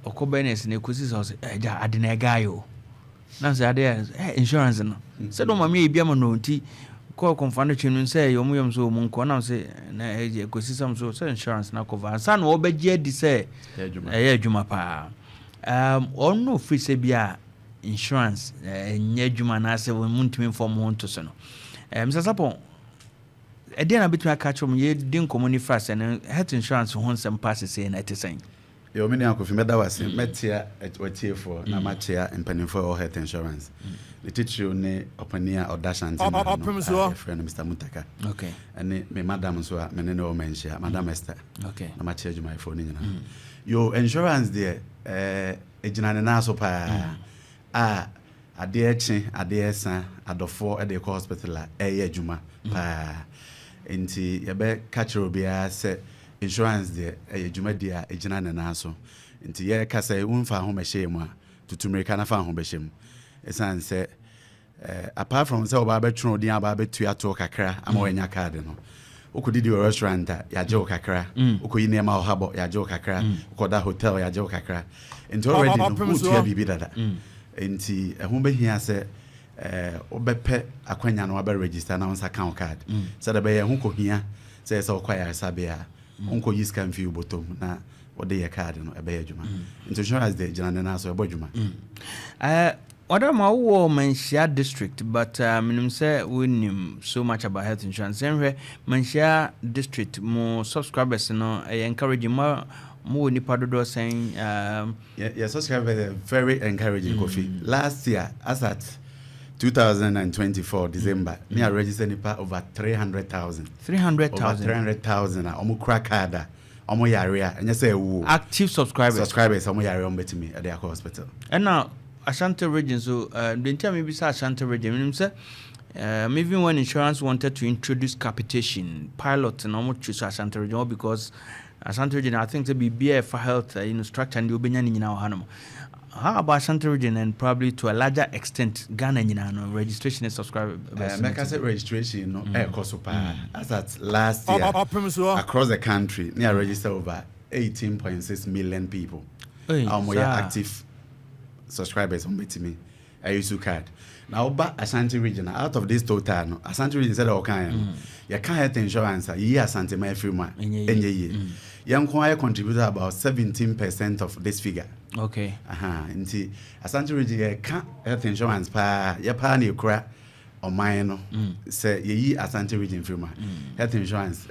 okobenes ne kusi so ja ade na guy o na say ade insurance no say do mama e bia ma no nti ko konfano twenu say yom so mu nko na say na kusi sam so say insurance na cover san wo beje di say adwuma pa no free say bia insurance nya adwuma na say wo muntimi inform ho to so no Mr. Sarpong na between catch from ye din communi fast and health insurance ho nsem pass say na etesen yo meni akofi meda wase metia etie for na machia empanifo or health insurance the teacher ne opania odashanti Opemsuo friend Mr. Mutaka okay and me madam so me ne o mentia madam Esther okay na machia juma ifo ni nyina yo insurance there ejina na so pa ade echi ade esa adofo e de hospital adwuma pa enti yebe catch obia se insurance de adwuma dia ejina na so enti ye ka se unfa ho mehye mu a tutumreka na fa ho behye mu esan se apart from se oba betro din aba betu ato kakra ama wanya card no okodi restaurant ya je kakra okoyi ne ma habo ya je kakra okoda hotel ya je kakra enti already no utu bibi dada enti ehun behia se obepe akwanya no aba register na on account card so da be ye hu ko hia se okwaya sabia onko use can feel bottom na ode ye card no ebe ye adwuma insurance de jana na so ebe adwuma Other ma wo Manhyia district but minimum say we nim so much about health insurance anyway Manhyia district more subscribers no encourage more nipa dodo saying subscribers very encouraging coffee last year as at 2024 December me I registered nipa over 300,000 omo crack card omo yarea and say active subscribers omo yarea on betimi at the hospital and now Ashanti region so the time maybe say Ashanti region meaning say maybe when insurance wanted to introduce capitation pilot and almost choose Ashanti region because Ashanti region I think to be BF for health structure and the obenya ni nyina hanum. How about Ashanti region and probably to a larger extent Ghana nyina no registration and subscribers make us registration no cost as at last year across the country near register over 18.6 million people are active subscribers on betimi ayusu card now ba Ashanti region out of this total no Ashanti region said okan you can health insurance year Ashanti my free man enye ye yanko I contribute about 17% of this figure okay nti Ashanti region can health insurance pa ya pa na ekura o man no say ye Ashanti region free man health insurance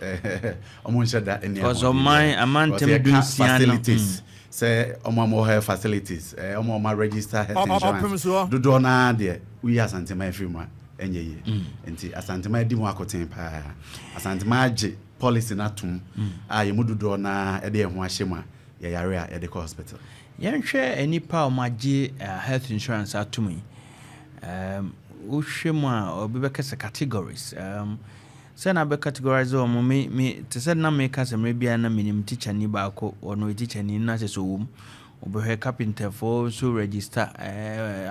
omo nshada eni because o man amantem facilities say omo health facilities omo register health insurance do na de we Ashanti my free man enye ye nti Ashanti my di mu akoten pa Ashanti my age policy na tum ye mududo na e de ho ahyema ye yare a ye de hospital yenhwe enipa o magye health insurance atumi wo hwemu a obebekese categories say na be categorize o me te say na me kase mre bia na minim teacher ni ba ko ono teacher ni na se so wom obehwe carpenter for so register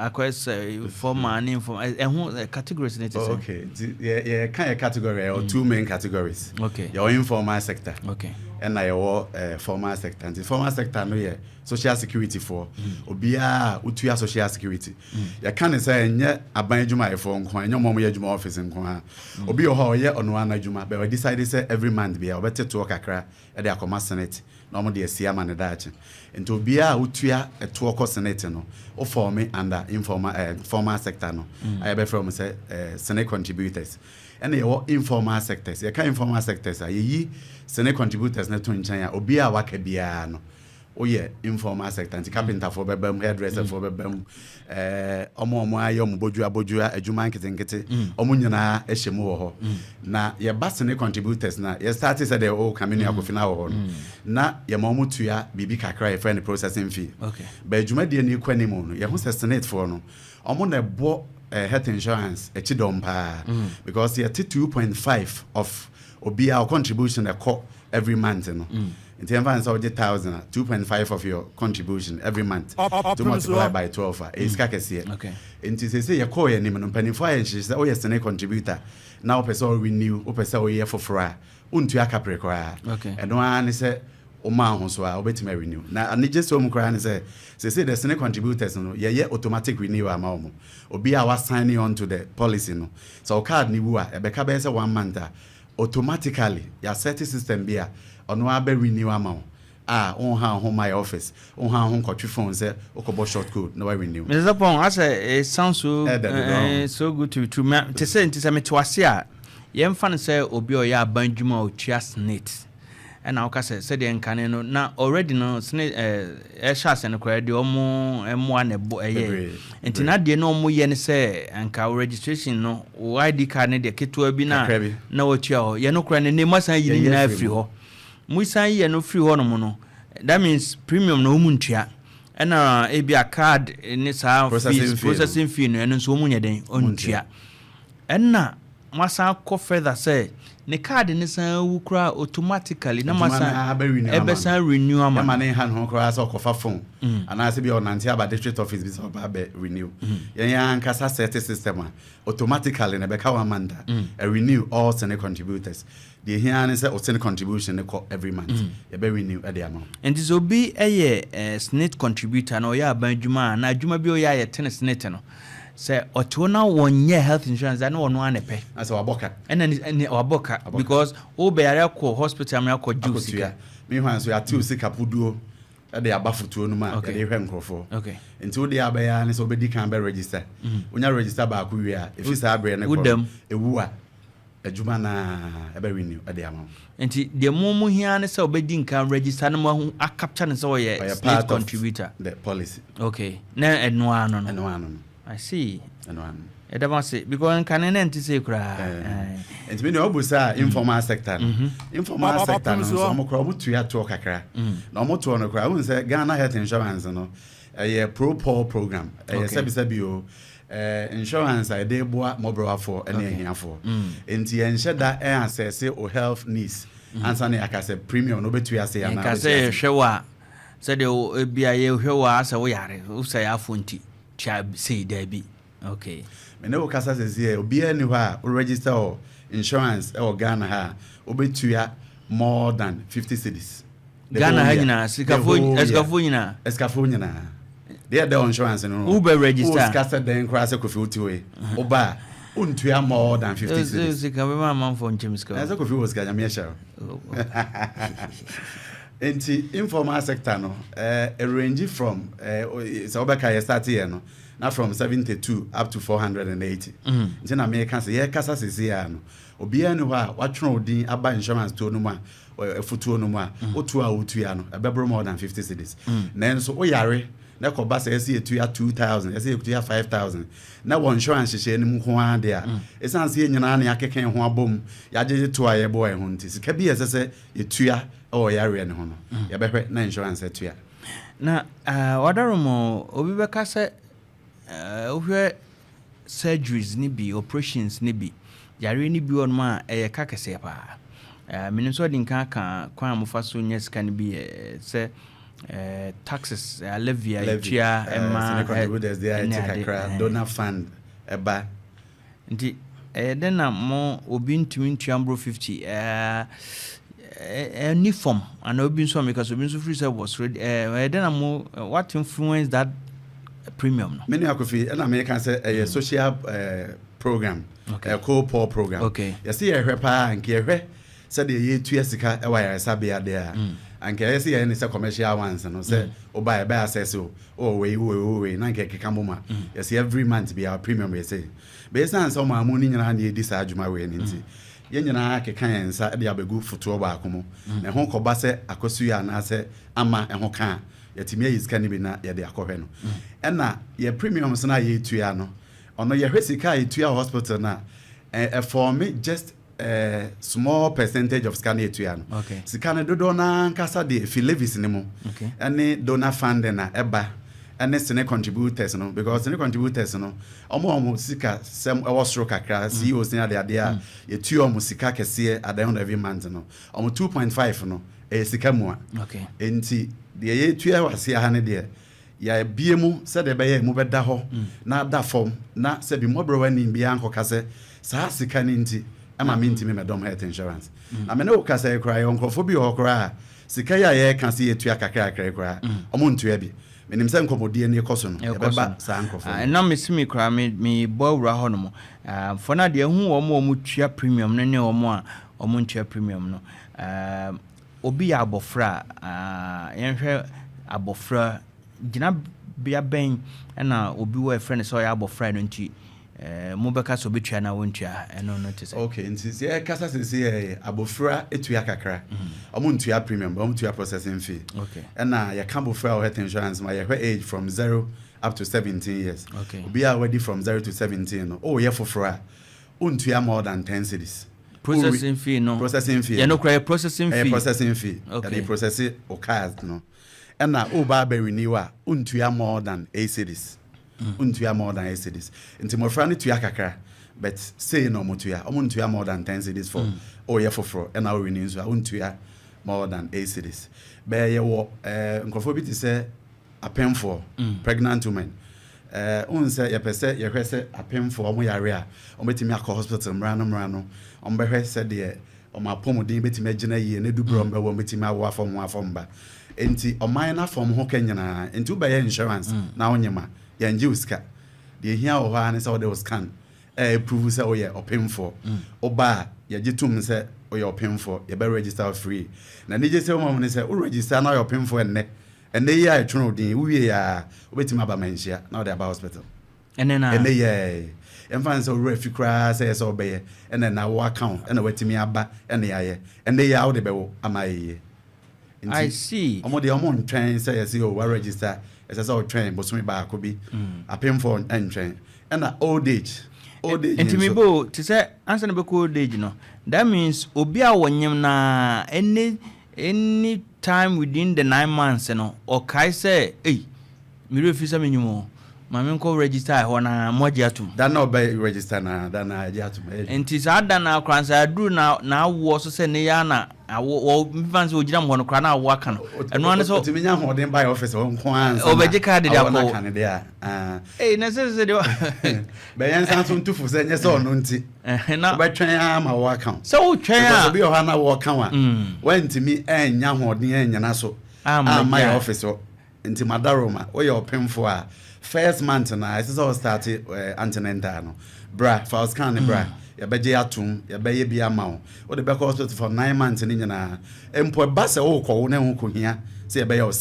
across former and informal categories ne te say okay yeah kind of category or two main categories okay your informal sector okay and your formal sector and the formal sector no yeah social security for obia utua social security ya kan say enye aban adwuma e for nko enye mom ye adwuma office nko ha obi ho ye ono ana adwuma but we decide say every month bia obeteto kakra e dey akoma senate na omo dey sia man daache ento obia utua eto ko senate no o form under informal formal sector no I be from say senate contributors and your informal sectors you can informal sectors yi senate contributors na to nchan obia waka bia no oye informal sector anti carpenter for bebam hairdresser for bebam omo aye omo bodua adwuma nkete omo nyina ehyemu wo ho na ye basene contributors na ye start say the o community akofina wo ho na ye ma omo tua bibi kakra ye friend processing fee okay ba adwuma de ni kwanimu no ye ho senate for no omo na bo health insurance echidom pa because ye 2.5 of obia contribution every month no in terms of 1,000 2.5 of your contribution every month to multiply by 12 is kakese okay in say you call your name no penny for she say oh yes na contributor now person renew o person o year for fra untu akapre kwa okay and one say oma ho so a obetime renew na ane je so mu kra ne say the senior contributors no ye automatic renew ama omo obi a was signing on to the policy no so card ni wu a ebeka be say 1 month automatically ya set system bia ono abe renew ama on ha home my office on ha home kotwe phone say okobo short code no renew Mr. Sarpong as it sounds so so good to me to say me to ase a ye mfa ne say obi o ya banjuma o tua snit and now said the enkane no na already no snit shas and credit omo emo na bo eye enti na de no omo ye ne say anka registration no ID card ne de keto bi na o tua o ye no kra ne masan yi ni na free ho musan ye no free ho no mo no that means premium no mu ntua and e a card ne sa processing fee no eno so mu nya den ontua and na masa ko further say ne card ne san wukura automatically na masa ebe san renew ama ma ne han ho kra so kofa phone ana se bi onante aba district office bi so ba be renew yen yan kasa set system automatically ne be ka wamanda renew all senior contributors the here ne say o senior contribution ne every month e be renew e dey amount and this obi snit contributor na o ya banjuma na adwuma bi o ya ye ten snit no say otona wonye health insurance that no one anepe as waboka and waboka because o be area ko hospital am ko juice me hwan so ya tu sika puduo e dey abafutuo no ma e dey hwe nkrofo okay nti o dey abaya ne so obedi kan be register onya register ba ku wi a efisa abre ne ko ewu a adwuma na e be renew e dey amount nti de mumu hia ne say obedi kan register no ma a capture ne say o ye state contributor the policy okay na eno ano no I see. And one. I don't say because can to say cry. It's been obusa informal sector. Informal sector no so mo kro butu ya to kakra. Na mo to no kra won say Ghana health insurance no a pro program. Sabi o insurance I dey boa mobile for any here for. Enti enche da assess o health needs. Answer na akase premium no betu ya say na. Akase hwewa. Said the bia ye hwewa asa wo yare. Wo say afonti. Chab say Debbie. Okay. Me no kasa says here, obi any wha register or insurance or Ghana ha obetua more than 50 cedis. Ghana ha nyina escafo nyina. They the insurance no. Uber register. Who kasa den kra se kofi otiwe. Oba untua more than 50 cedis. Sika be man for nchemska. Esa kofi was ga nyame sha. Enti informal sector no range from so obeka start here no na from 72 up to 480 nti na me kan say ye kasa sisi ya no obi ani ho a watwon odin aba insurance to no ma futuo no ma otu a otu ya no ebebro more than 50 cedis na so oyare na ko ba say etu ya 2000 etu ya 5000 na one insurance hye ni ho ade a esan say nyina na yakeken ho abom ya jeje to aye boy ho nti sika bi esese etu ya o yare ne ho no ya behwe na insurance etu ya na wadaromo obi beka say ohwe surgeries ni bi operations ni bi yare ni bi on ma kakese pa minim so din kan kwan mo faso nya sika ni bi say taxes levy chia ema contributors there take donor fund eba nti den na mo obi ntumi ntuambro 50 any form and obi so because obi so free service then na mo what influence that premium no many akofi na me can say a social program co-poor program okay you see ehwe pa nke ehwe said ye tu sika e wa yare sabia there and can see any commercial ones no say o buy access we na nke keka moma you see every month be our premium we say based on some money nyina na edi sa adwuma we nti ye nyina keka yensa de abegu futuo ba akomo na ho koba se akosu ya na se ama eho kan yetimi yisika ni bi na ye de akohwe no na ye premiums na ye tu ya no ono ye hwesika ye tu ya hospital na for me just small percentage of scan etu ya no okay sika dodo na nkasa de filevis ni mu okay ene donor fund na eba ene sene contributors no because sene contributors no omo sika sem e was stroke akra CEOs ni ade a ye tu omo sika kese at the end of every month no omo 2.5 no sika mu a okay enti de ye tu ya wase ha ne de ya biemu se de be ye mu beda ho na da form na se bi mobro wani bia ankoka se sa sika ni nti ama me ntimi me dom health insurance na me no ka se cry onkofo bi ho kra sika ya ye kan se yetua kakra kakra omo ntua bi menim se nkomodie ne ekoso no ye beba sa nkofo na mesimi kra me bawura ho no for na de hu omo tua premium ne omo a omo ntua premium no obi ya abofra yenhwe abofra gina bia ben na obi wo friend so ya abofra no nti mo beka so betua na wontua eno no te say okay nti se kasa se abofra etua kakra omo ntua premium omo ntua processing fee okay na ya kan abofra o health insurance ma ya age from 0 up to 17 years okay obi already from 0 to 17 no oh ye fofra untua more than 10 cedis processing fee no processing fee no cry processing fee processing fee okay they process it o cars no na o ba be renew a untua more than 8 cedis untua more than 8 cedis nti mo fra ne tua kakra but say no mo ntua more than 10 cedis for o ye foforo na o renew so untua more than 8 cedis be ye wo nkofo bi ti say apemfo pregnant women unse ye pese ye hwese apemfo omo yare a ometimi akọ hospital mrano ombe hwese de omo apomodin betimi agina yie ne dubro ombe wo metimi awo afomba enti oman na fom ho kenyana enti ube ye insurance na onyema ya nji uska de hia o ha ne se o de scan prove se o ye opemfo oba ye gitum se o ye opemfo ye be register free na nije se o ne se o register na o opemfo enne ye a etwono din uwie ya obetimi aba Manhyia na o de aba hospital enne ye emfa nse o refi kra se se obeye enne na wo account enne wetimi aba enne ya enne ya o de be wo amaye I see. Omo de omo ntwen say yes o wa register as o train bosumi ba ko bi apemfo entwen na old age entimibo to say answer be ko old age no that means obi a wonyem na any time within the 9 months no o kai say me refi say menyumo mame ko register ho na moji atum that no be register na that na aji atum enti sa da na kransa adu na wo so se ne ya na wo mfans o gira mo no kra na wo aka no eno ane so timinya ho den by office ho nko an o beji card de akọ na se de be yan san so ntufu se nye se ono nti na o be twen ama wo account so wo twen a obi o ha na wo account wa wantimi enya ho den enya na so my office o nti madaroma wo ye opemfo a first month na is all started antenatal no bra for scan bra ya beje atum ya beye bia ma o de be hospital for 9 months ni nyina empo ba se wo ko na hu ko hia se ya beye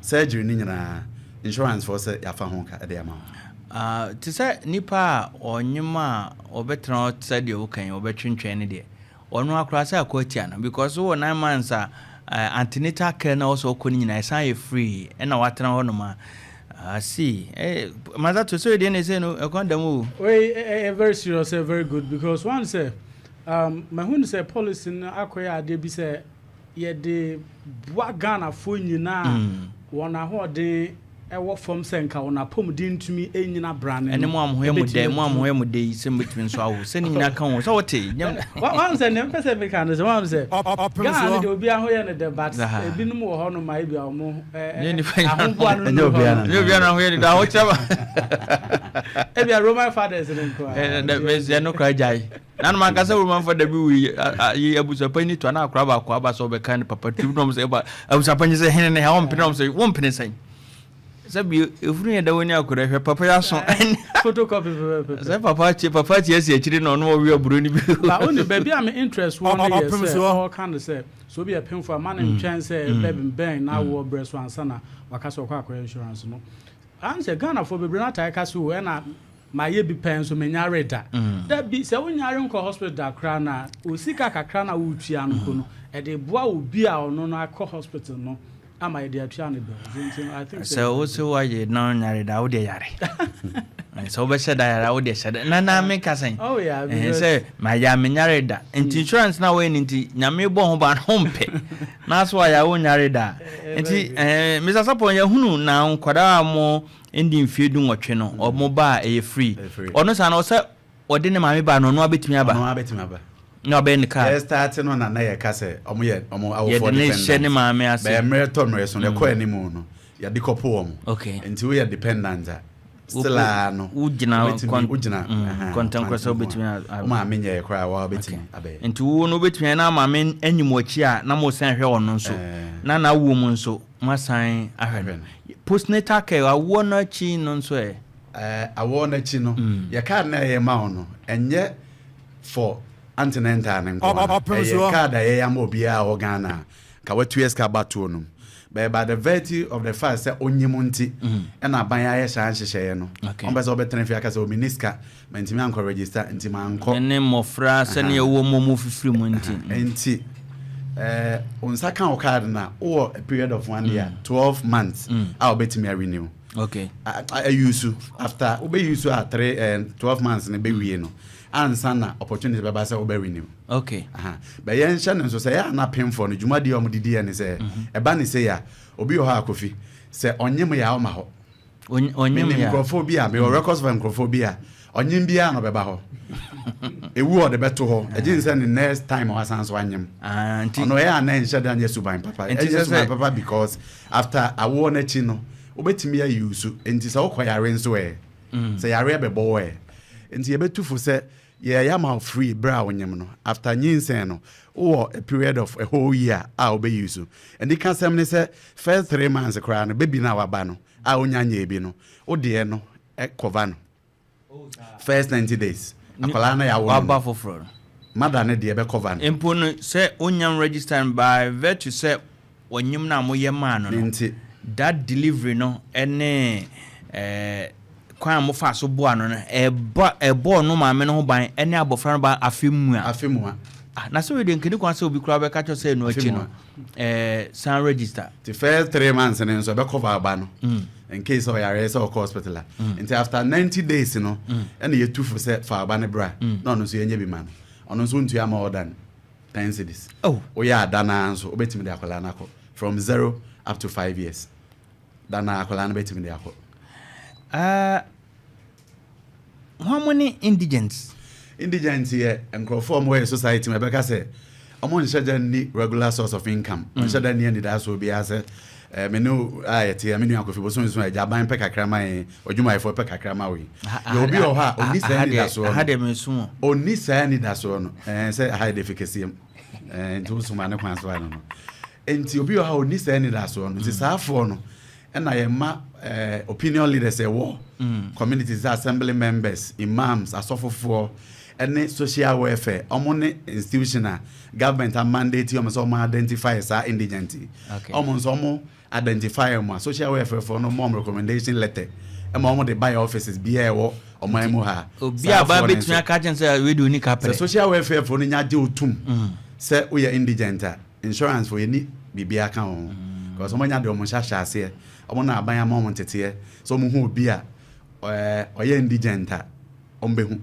surgery ni nyina insurance for se ya fa ho ka de ma to say nipa onyima obetra say de wo kan obetwentwen ne de onu akura say akotia na because wo 9 months antenatal care na also ko ni nyina say free e na watena ho no ma see maza to so dey say no e condemn o very serious very good because one say my hun say policy na akoya ade bi say ye de bua Ghana fo nyina wona ho de ewo form senka wona pom din tumi enyina brand ene mo amhoye mu de se mutumi so awo se ni nyina kan wo so wote one say nem pese me kan say one say Ghana de obi ahoye ne de but ebinum wo ho no ma ebi omo ahombo anu ne obi anu ahoye de da ho chaba ebi Roman fathers ne ko na me no kra jai na no man ka say Roman father bi wi abusa pani to na akra ba ko aba so be kan papa tu no say abusa pani say hene ne ha won pene no say won pene say sabi efuru ya dawoni akura hwe papa ya so photocopy say papa ti esi akiri na ono wi aburo ni bi la oni baby am interest one yes all kind say so be a painful man in chance ben na wo breast answer na waka so kwa insurance no an say Ghana for bebre na tai ka so e na ma ye bi pen so menya reda da bi say wonyare nko hospital da kra na osika kakra na wo tua no ko no e de boa obi a ono no akọ hospital no ama ye de atua ne be I think so why you no nyare da wo de yare so be said da wo de said na me ka san oh yeah say ma ya me nyare da insurance na we nti nyame bo ho ba no mpe na so ya wo nyare da nti Mr. Sarpong ya hunu na nkwada mo ndi mfiedu nwotwe no o mo ba e free ono sa na o se o de ne ma me ba no abetimi aba no be nika yes start no na ye ka se omo awo for dependent ye ne ne ma me ase be meritor no so le ko animu no ya dikopo omo okay nti we ya dependent still no ujina content cross between ma menye kra wa betimi abe nti wo no between na ma men anyimochi a na mo san hwe ono nso na wo mu nso masan ahwe postnatal care awo na chi no nso awo na chi no ye card na ye ma ono enye for antenatal ne nko ye card ye ya ma obi a Ghana ka wa 2 years ka bato no by the virtue of the fact say onyimunti e na ban ya shan hyehyeye no on be so betre fi aka say o miniska mentimi anko register nti manko ene mofra se ne wo momu fifiri mu nti onsa kan o card na o a period of 1 year 12 months a obetimi renew I use after obe use at 12 months ne be wie no ansa na opportunity be ba say obe renew but yen hye no so say ya na pem for no dwuma de o didi ne say e ba ne say ya obi o ha akofi say onyem ya o ma ho onyem ya microphobia me records for microphobia onyem bia no be ba ho ewu o de beto ho agin say the next time o asan so anyem ono ya na hye da anya suban papa suban papa because after awo na chi no obetimi ya use enti say okoyare nso say yare be bo enti ye betufu say ya ma free bra wonyem no after nyinsen no a period of a whole year a obe use and the can ne say first 3 months kra no baby na waba no a onyanya ebi no de no cover no first 90 days akola na ya waba for mother ne de be cover no empo no say onyam register by virtue say wonyem na moye man no that delivery no ene kwan mo fa so boa no ebo no ma me no ban ene abofra no ba afemu na so we de nkini kwan se obi kura be ka cho say no achi no san register the first 3 months and so be cover ba no in case of your so hospital until after 90 days no ene ye tufu say fa ba ne bra no no so ye nya bi man ono so ntua ma more than 10 cities o ya dana so obetimi de akola na ko from 0 up to 5 years dana akola na betimi de akọ how many indigents here and conform where society me beka say amon shada ni regular source of income shada ni and that so be as me no ayete me nu akofi so nso aja ban pe kakra man odwuma ifo pe kakra ma we you be o ha oni say ni that so ha de me so oni say ni that so no say ha de fikesiem nti so ma ne kwan so no enti obi o ha oni say ni that so no ti sa afo no na ye ma opinion leaders war communities assembly members imams asofofo and social welfare omone institutional government and mandate you so identify as indigent so identify am social welfare for no more recommendation letter e ma the buy offices be e wo oman ha obi aba betun aka chen say we do ni kapre social welfare for no nya je otum say we indigent insurance for any bibia kan on because oman nya de omo sha sha ase omo na aban amon tete so mo hu obi a oye indigent ombehu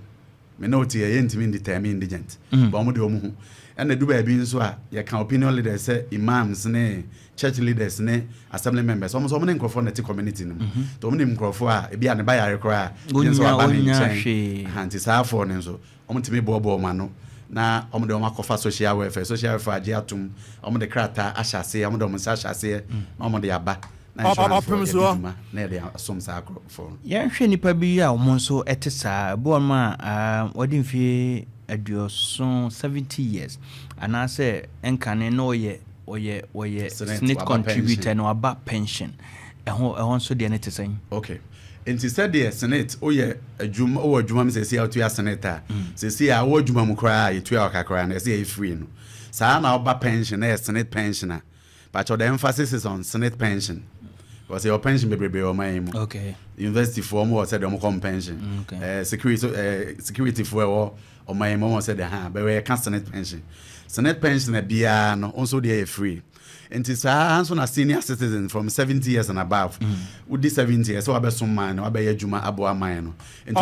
me no tie ye ntimi determine indigent but omo de omo hu and the duba bi nso a ye kan opinion leaders say imams ne church leaders ne assembly members omo ne nkrofo na ti community no to omo ne nkrofo a e bia ne ba yare kra nso aba ne chen anti saafo ne nso omo timi bobo ma no na omo de omo akofa social welfare agi atum omo de krata ahyase omo de omo sa ahyase omo de aba Opemsuo na de asom sa akro for ya hwe nipa bi a omo nso etesa bo ma odi mfie adioso 70 years ana se enkane no oye snit contributor no aba pension ehon so de ne tesen okay enti said the senate oye adwuma me se out to senator se a wo adwuma mu kra ye tu akakra na se e free no sa na oba pension na senate pensioner but the emphasis is on senate pension because your pension be o man okay university for mo said dem come pension security for o man mo said ha be we can senate pension na bia no also dey free and it's na senior citizen from 70 years and above with the 70 years so abesom man no abeya dwuma abo aman no and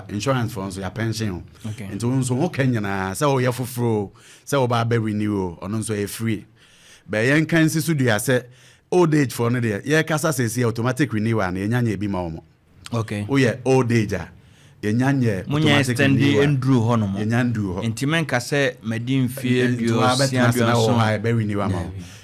insurance for so your pension and so ho Kenya na say o ye foforo say o ba be renew ono so e free be yen kan sisu dua say old age for no there ye kasa say automatic renewal na nyanya ebi ma omo okay o ye old age a nyanya automatic renewal endru ho no mo nyandu ho entimen ka say medin fie dio sia dio so ha be renewal ma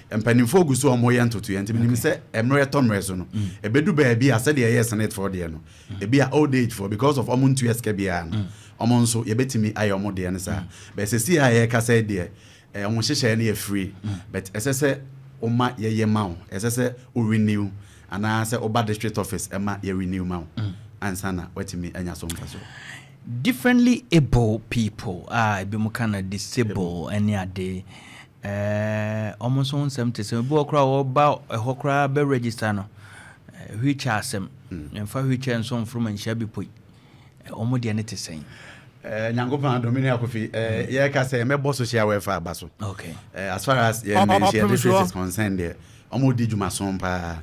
empanimfo gu so omo ye ntoto ye ntimi nim se emre tomre so no ebedu ba bi ase de ye senate for de no ebi a old age for because of omo ntu eske bia no omo nso ye betimi aye omo de ne sa be se si aye ka se de omo hyehye na ye free but esese oma ye ma o esese o renew ana se oba district office ema ye renew ma o ansana wetimi anya so mpaso differently able people be mo kana disable any ade almost on 70 bo okra wo ba ehokra be register no which asem emfa which enso from Manhyia bi poi omo de ne tesen nyangopan domini akofi ye ka say mebo social welfare abaso okay as far as Manhyia district is concerned there omo di djuma son pa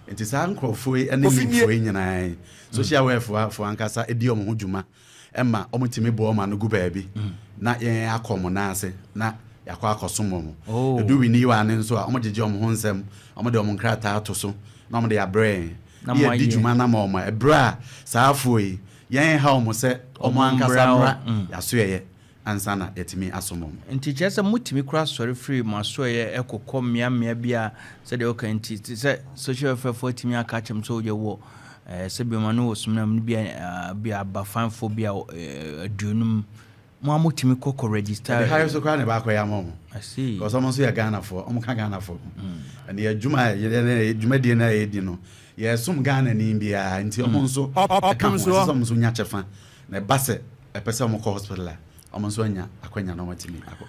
enti sa nkrofo ene nifo nyina social welfare for ankasa edi omo ho djuma emma omutimi bo ma no gu baabi na yen akomo na ase na yakwa akosomo mo edu wi ni wa ne nso a omjeje omo ho nsem omo de omo nkrata atoso na omo de abre ye di djuma na ma omo ebra sa afoi yen ha omo se omo ankasa mra yasoye ansana yetimi asomo nti chese mutimi kura sorry free masoye ekokọ mmea bia se de oka nti se social welfare for timi aka chem so je wo sebi manu osumnam bia bafan phobia adunum mo amutimi kokọ register the higher so kwa ne ba akoya mo I see because omo so ya Ghana for omo ka Ghana for and ye adwuma ye adwuma die na ye di no ye sum Ghana ni bia nti omo nso Opemsuo omo so nya chefa na base epese omo ko hospital omo nso anya akwanya na watimi akọ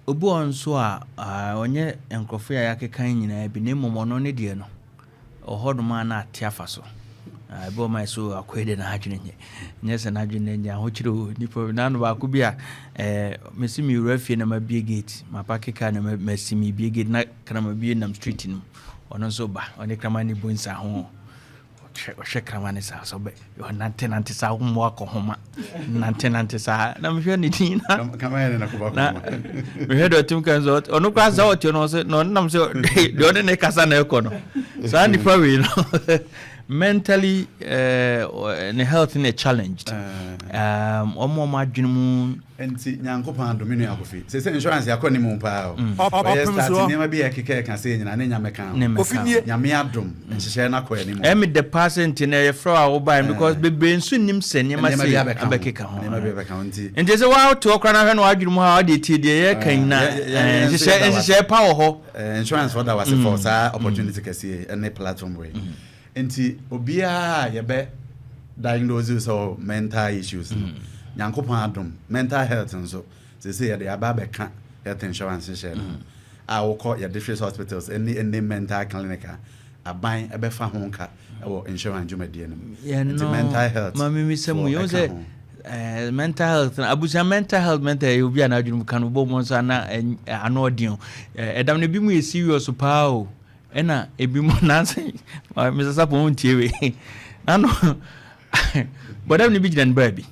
obu onso a onye enkrofo ya yakekan nyina bi ne momono ne die no ohodoma na atiafa so bo mai so akwede na adwene nye se na adwene nya ho kire nipo na no ba ko bia mesimi rafie na mabie gate mapakeka na mesimi bie gate na kana mabie nam street no ono so ba oni kramani bunsa ho hwe kramani sa so be yo nante sa ho mo akohoma nante sa na mhwe ni tin na kama yene na kuba ko me do tim kan zo ono kwa za otio no se no nam se de one ne kasa na ekono sa ni prawe no mentally and health in a challenged omo madwene mu enti nyankopan domini akofi se insurance yakoni mu pa o start ni ma bi ekeke ka se nyina ne nyame kan ofini nyame adom nhihye na kwa ni mu em the percent na ye fro a wo buy because be nsu nim se ni ma se abekeka ho ne ma be beka nti enti se wa to okra na hwe no adwene mu ha de tie de ye kan na nhihye pa wo ho insurance for that was for sa opportunity kase any platform way enti obia ye be diagnosis of mental issues nyankopan adom mental health nso say ye dey ababeka health insurance share a woko ye district hospitals any mental clinic aban ebe fa ho nka e insurance jumadi no mental health mama mi semu yo say mental health abuja mental health mental you be na adwum kan bo mo so na anodion edam ne bi mu serious pa o ena ebi mo nanse Mr. Sarpong ntiewe ano bodam ne bi gidan baby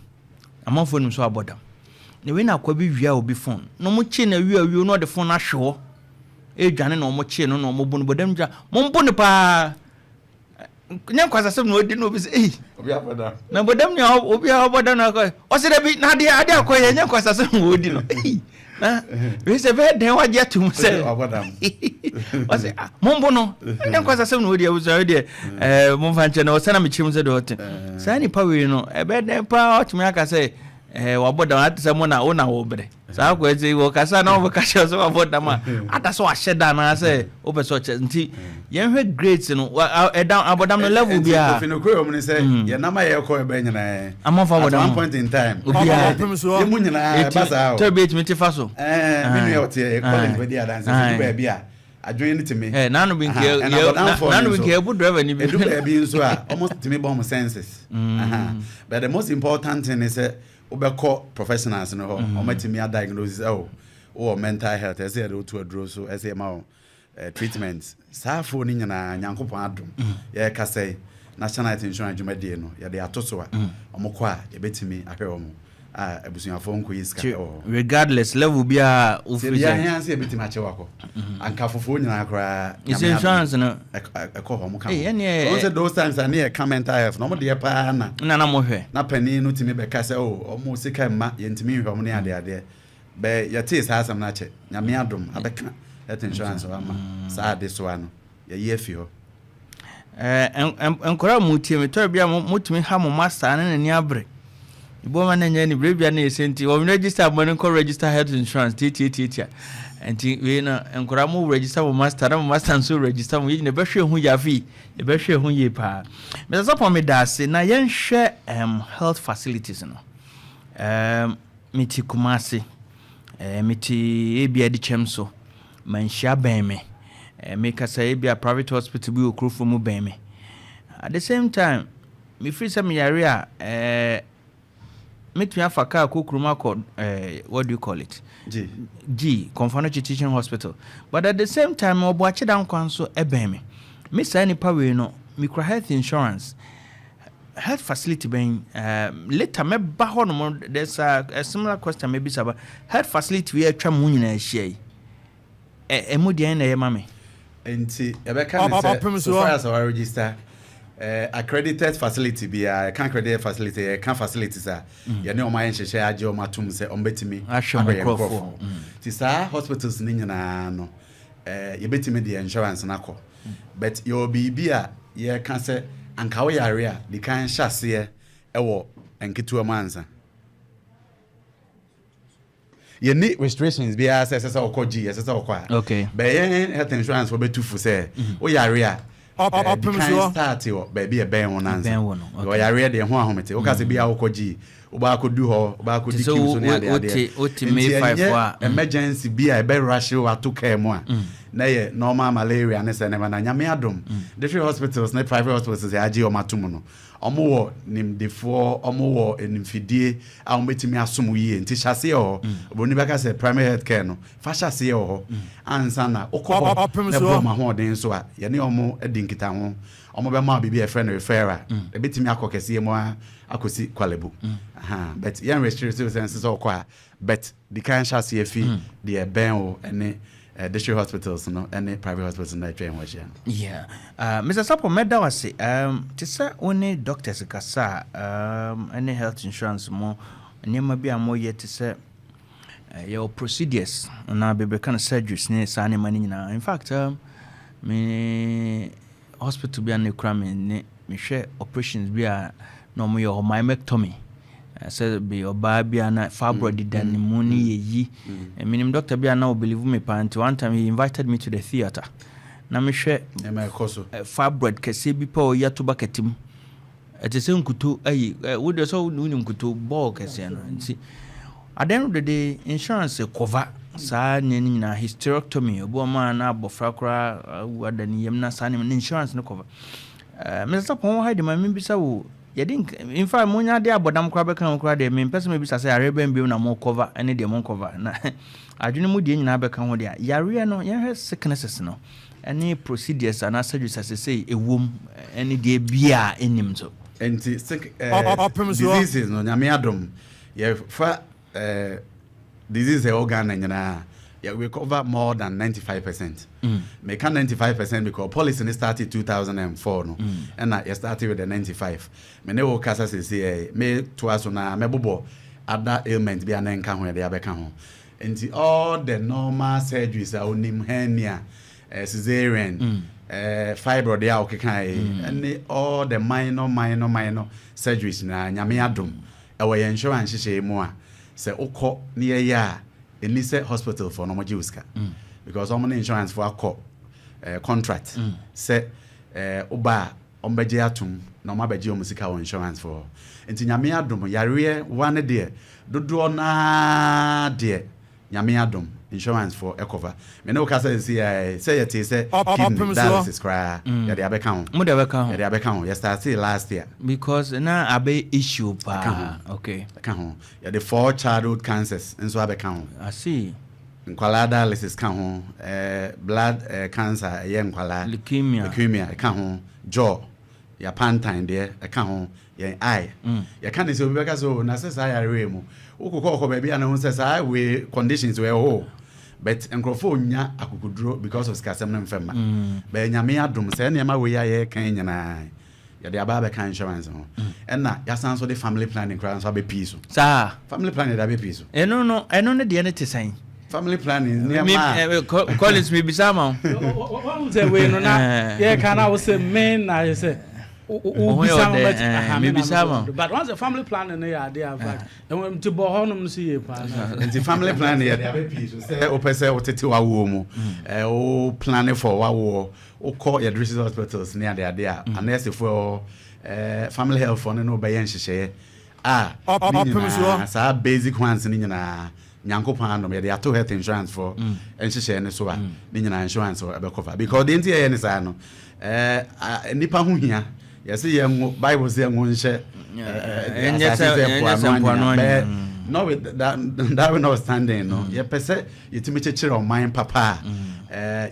amon phone so abodam ne we na kwa bi wia obi phone no mo chi na wia no de phone ahwe edwane no mo chi no mo bu no bodam dwa mo mbo ne pa nya kwasa sem no odi no bi say obi abodam na bodam ne obi abodam na ko o se de bi na de ade akoye nya kwasa sem odi no na we se be den wa je tum se abodam o se mombo no nya kwasa sem no odi abuza odi mo fanche na o se na me chim se do te sa ni pa we no e be den pa o tumi aka se wa bodam atse mo na ona wo bre sa ko eze wo kasa na wo kasa so wa bodam ata so a sheda na se o be so nti yen hwe grades no down abodam no level bia fi no kro mo ni se ye na ma ye ko e be nyina amafa bodam at one point in time ye mu nyina basa to be it fa so me no ye college be dia dance fi ba bia adwen ni timi nanu bi nke bu driver ni bi edu ba bi nso a almost timi bomb senses but the most important thing is obeko professionals no ho omatimi a diagnosis or mental health as they do to adro so as ma treatment safo ni nyina nyankopon adom ye ka say national health insurance jumadi no ye de atoso a omko a ye betimi ahwe omo abusuafo nko yiska regardless level bia official ya yan se betimi ache wako ankafofo nyina akra insurance no eko ho mo ka on say those times and here mental health no mo de pa na mo hwe na pani no timi be ka say omo sika ma ye ntimi hwe omo ne ade be ye tis ha sam na che nyame adom abeka health insurance wa ma saa de so ano ye afi ho enkora mutie me to bia mutumi ha mo master na ni abre ibo ma na nya ni brebia na esenti wo register mo nko register health insurance tia enti we na enkora mo register mo master na mo master so register mo yine behwe hu yafi e behwe hu ye pa me support me da se na yen hwe health facilities no miti kumase miti ebia di chemso Manhyia ben me make us say be a private hospital be okru from mu ben me at the same time me free some area meet me afaka kokruma called what do you call it G Konadu Teaching Hospital, but at the same time obuache dan kwan so ben me say ni pa we no micro health insurance health facility ben later me ba ho no there's a similar question maybe about health facility we atwa mu nyina ahia emodian na ye mame enti ebeka ne so far as our register accredited facility be a can accredited facility can facilities are ye ne o ma yenhyehyɛ age o matum se o betimi ahyɛ ti sa hospitals ni nyina no ye betimi the insurance na kɔ but your bibi a ye can say anka wo yare a di kan hyase ɛwɔ enketu amansa ye ni restrictions be as ss okoji ss okwa okay be health insurance for betufu say wo yare a Opemsuo start yo baby e ben won answer yo yare de ho ahomete wo ka se bia okoji wo ba kodu ho wo ba kodi kiw so ne ade oti me 5 wa emergency bia e be rush wo atoka mu a na ye normal malaria ne se ne na nyame adom different hospitals na private hospitals ya agi o matum no omo wo nimdefo omo wo enimfidie a ometimi asom yie nti hyase ho oboni beka se primary health care no fa hyase ho ansa na okọ ne bro ma ho den so a ye ne omo edinkita ho omo be ma bibi e friend referral e betimi akokese mu akosi kwalebu but yan restrictive senses okọ but the kan hyase afi the ben o ene district hospitals no any private hospitals na train was yeah Mr. Sarpong meda wase to say only doctors kasa any health insurance mo nyema bia mo ye to say your procedures na be kind of surgeries ne sa ne mani nyina in fact me hospital bia ne kra me hwe operations bia no mo your myectomy said be oba bia na fibroid dan mu ni yeyi minim doctor bia na believe me parent one time he invited me to the theater na me hwe na koso fibroid kase bi pa o yato bakatim etese nkuto ayi wo de so woni nkuto ball kase no nti at the end of the day insurance cover sa nyani na hysterectomy obo ma na abofra kra wadani yem na sa ne insurance no cover Mr. Sarpong ha de ma mbisa wo in fact munya de abodam kra be kan kra de me person me bi sa say areba mbiem na mo cover ene de mo cover na adwene mu de nyina be kan ho de yare no ye hwe sicknesses no ene procedures ana surgeries as say ewom ene de bia enim so enti diseases no nyame adom ye fa disease organ nyina we cover more than 95%. Make 95% because policy started 2004 no. And I started with the 95. Me ne wo kasa say me to us na me bobo other ailments be an enka ho de abeka ho. And all the normal surgeries are onim hernia, cesarean, fibroid ya okekan and all the minor surgeries na nyame adom. E wo insurance hye mu a se ukọ ne ya Elise hospital for no majiuska because all insurance for a contract say oba ombeje atum no mabeje omusika insurance for enti nyame adom yare one day dodo na de nyame adom insurance for a cover me no kasa say it is dialysis cry ya de abeka ho mo de abeka ho ya de abeka ho yes started last year because na abe issue pa okay abeka ho ya de 4 childhood cancers nso abeka ho I see nkwala dialysis ka ho blood cancer ye nkwala leukemia ka ho jaw ya pantine de ka ho ye eye ya kan say obi beka so na say ya remu ukukọ baby ana ho say we conditions we ho but enkrofo nya akukuduro because of scarcity no mfema be nyame adom say na ma we ya kan nyina ya de aba be kan insurance ho na ya san so the family planning kra so be peace sa family planning da be peace eno no de ne te san family planning Collins me bisama what say we no na yeah can I say men I say but once the family planning they are fact and when to bo honum see pa the family planning they are be so say o pese o tete wa wo mu o planning for wa wo o call your district hospitals near there unless for family health for no be yen hye Opemsuo sa basic ones ni nyina nyankopon andom ye dey ato health insurance for enhye ne so a ni nyina insurance e be cover because the ntia ye ne sa no nipa ho hia ye say ye bible say ngo nhye no with that we not standing no ye pese yetimi chechire o man papa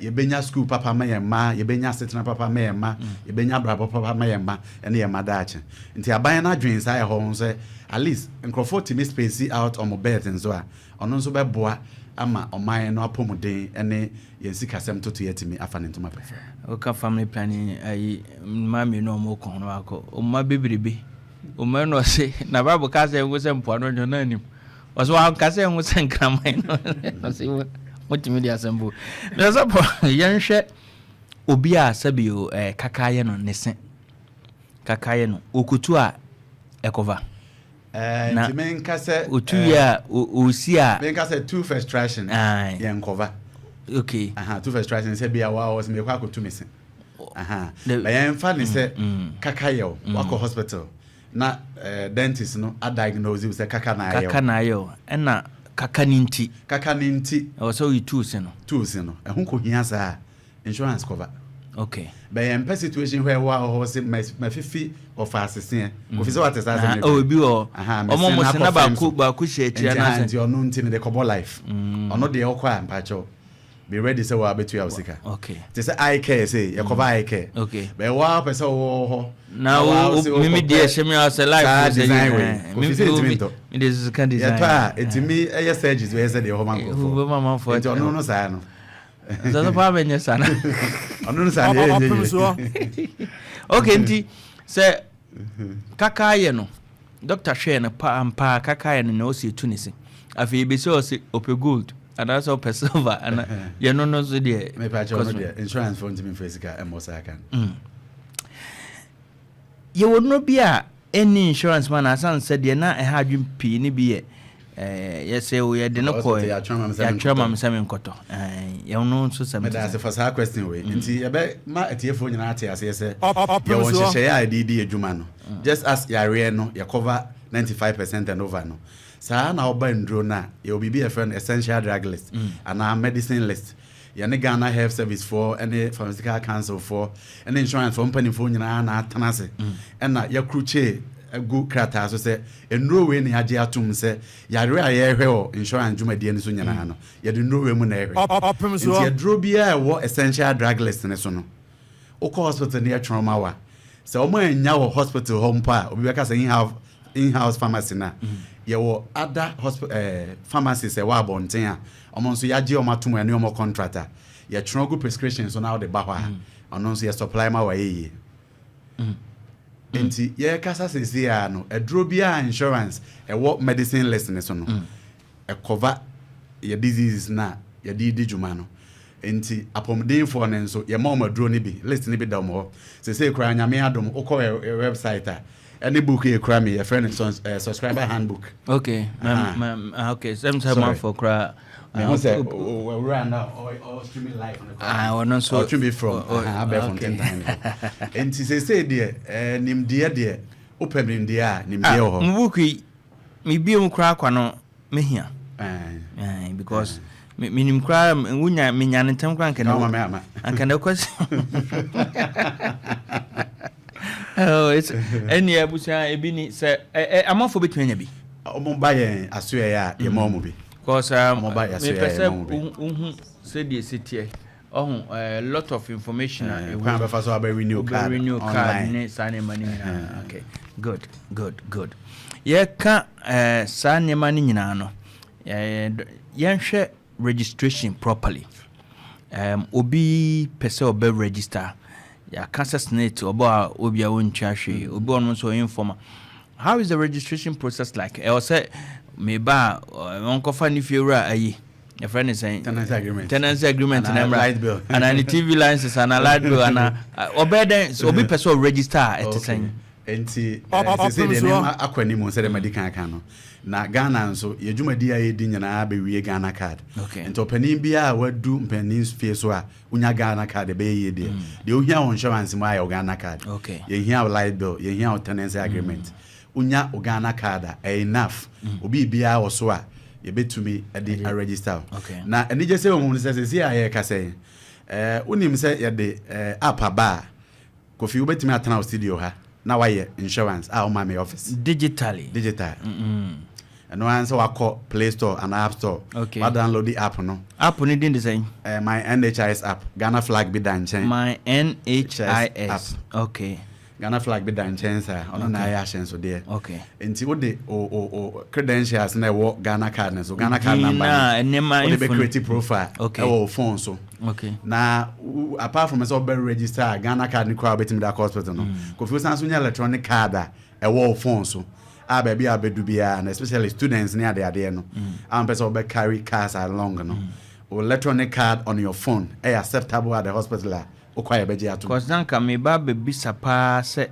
ye benya school papa ma ye benya setena papa ma ye benya bra papa ma ene ye madache nti aban na dwen sa ye ho so at least nkrofo timi space out on mobile nso a ono nso be boa ama oman no apomuden ene ye sika sem toto yetimi afa ne ntoma prefer o family planning ayi mami no mo kon no akọ o ma bebrebe o ma no se na bible ka se ngo se mpo no nyo na anim o so an ka se ngo se nkraman no se mo di asembo na so po yenhwe obi a sabio kakaye no nese kakaye no okutu a ekova nti men ka se otu ya osi a men ka se two frustration yen cover okay two frustration se bia wa was me kwa kotu mese ba yen fa ni se kakaye wako hospital na dentist no a diagnose you say kaka na yo na kaka ninti o so you tools no ehun ko hia sa insurance cover okay but in situation where wa say my fifi of assistant ko fi so what is that bi o mo se na ba ku share na and you no ntimi the cover life ono de okwa ampacho be ready say wa betu ya usika okay they say I care say you cover I care okay but wa person wo now me dey share me as a life design me this can design yeah etimi eye surgeries we say the home man for it no say no so pa benye sana onu say Opemsuo okay nti say kakaye no doctor share na pa kakaye no na o se tunisi afi be say ope gold and also per silver and you know so there me pa cho no there insurance for ntimi physical and most I can you would no be any insurance man as an said you na e ha dwum pi ni bi yes say we de no ko ya trama me sem nkoto you know so sem me that's the first question we nti e be ma etiefo nyina ate ase say you won hye ya di adwuma no just as ya re no you cover 95% and over no sa na oba ndro na you be a friend essential drug list and our medicine list ya ne Ghana Health Service for any pharmaceutical council for any insurance for company for nyina na atanase and na ya kruche gu krata so say enro we ne age atum say ya re aye hwe insurance juma die ne so nyina no ya de enro we mu na ehwe Opemsuo ya dro bia wo essential drug list ne so no o ko hospital ne trauma wa say o ma anya wo hospital home pa obi be ka say in-house pharmacy na ye wo other hospital pharmacies e wa abonten a omo nso ya je o matum ene o contractor ye trogo prescriptions so now the ba hwa ono nso ye supply ma wa ye enti ye kasa sesi a no edro bia insurance e wo medicine list ne so no e cover ye diseases na ye di djuma no enti apomden for ne nso ye ma o madro ne bi list ne bi da mo se kura nyame adom ukọ website a any book you cram me a friend subscriber handbook okay okay same time for cry I say we run now or streaming live on the one so streaming from from 10 times and say there nim there open there nim there ho mbuku me biom kra kwa no mehia because minim kra wunya menya ntem kra nka na anka na kwasi oh it's any abusia ebini say amafo betwenya bi omo ba yen asoe ya ye mo bi because me person say the city a lot of information we can be so about renew card ne sane mani okay good ye ka sane mani nyina no yenhwe registration properly obi pese obe register ya cancer snake oba obi a wontwa hwe obi on so informa. How is the registration process like? I say me ba onko fa ni fiura ayi your friend is saying tenancy agreement and a light bill and any TV licenses and a light bill and obey so be person register at the same. Enti say the name akwanimo say the medical kan no na Ghana nso yedwumadi a yedi nyina be wie Ghana card enti opanin bia wadu mpanin fie so a unya Ghana card be ye de ohia insurance mu ayo Ghana card ye hia light bill ye hia tenancy agreement unya Ghana card enough obi bia wo so a ye betumi e de register na eni je say wo say aye ka say unim say ye de app aba Kofi ubetumi atana studio ha na why insurance my office digital and no answer I call Play Store and App Store I download the app no ni din the same my NHIS app Ghana flag be dan chen my NHIS app okay Ghana flag be dan chen sir on na ya shen so there enti wo de o credentials na wo Ghana card so Ghana card number na be create profile e phone so na apart from so be register Ghana card ni kwa betim da hospital no Kofi san so nya electronic card e wo phone so baby abedu bia and especially students near the no am person be carry cars along no electronic card on your phone acceptable at the hospital okwaya beje ato cause nanka me ba be sapa se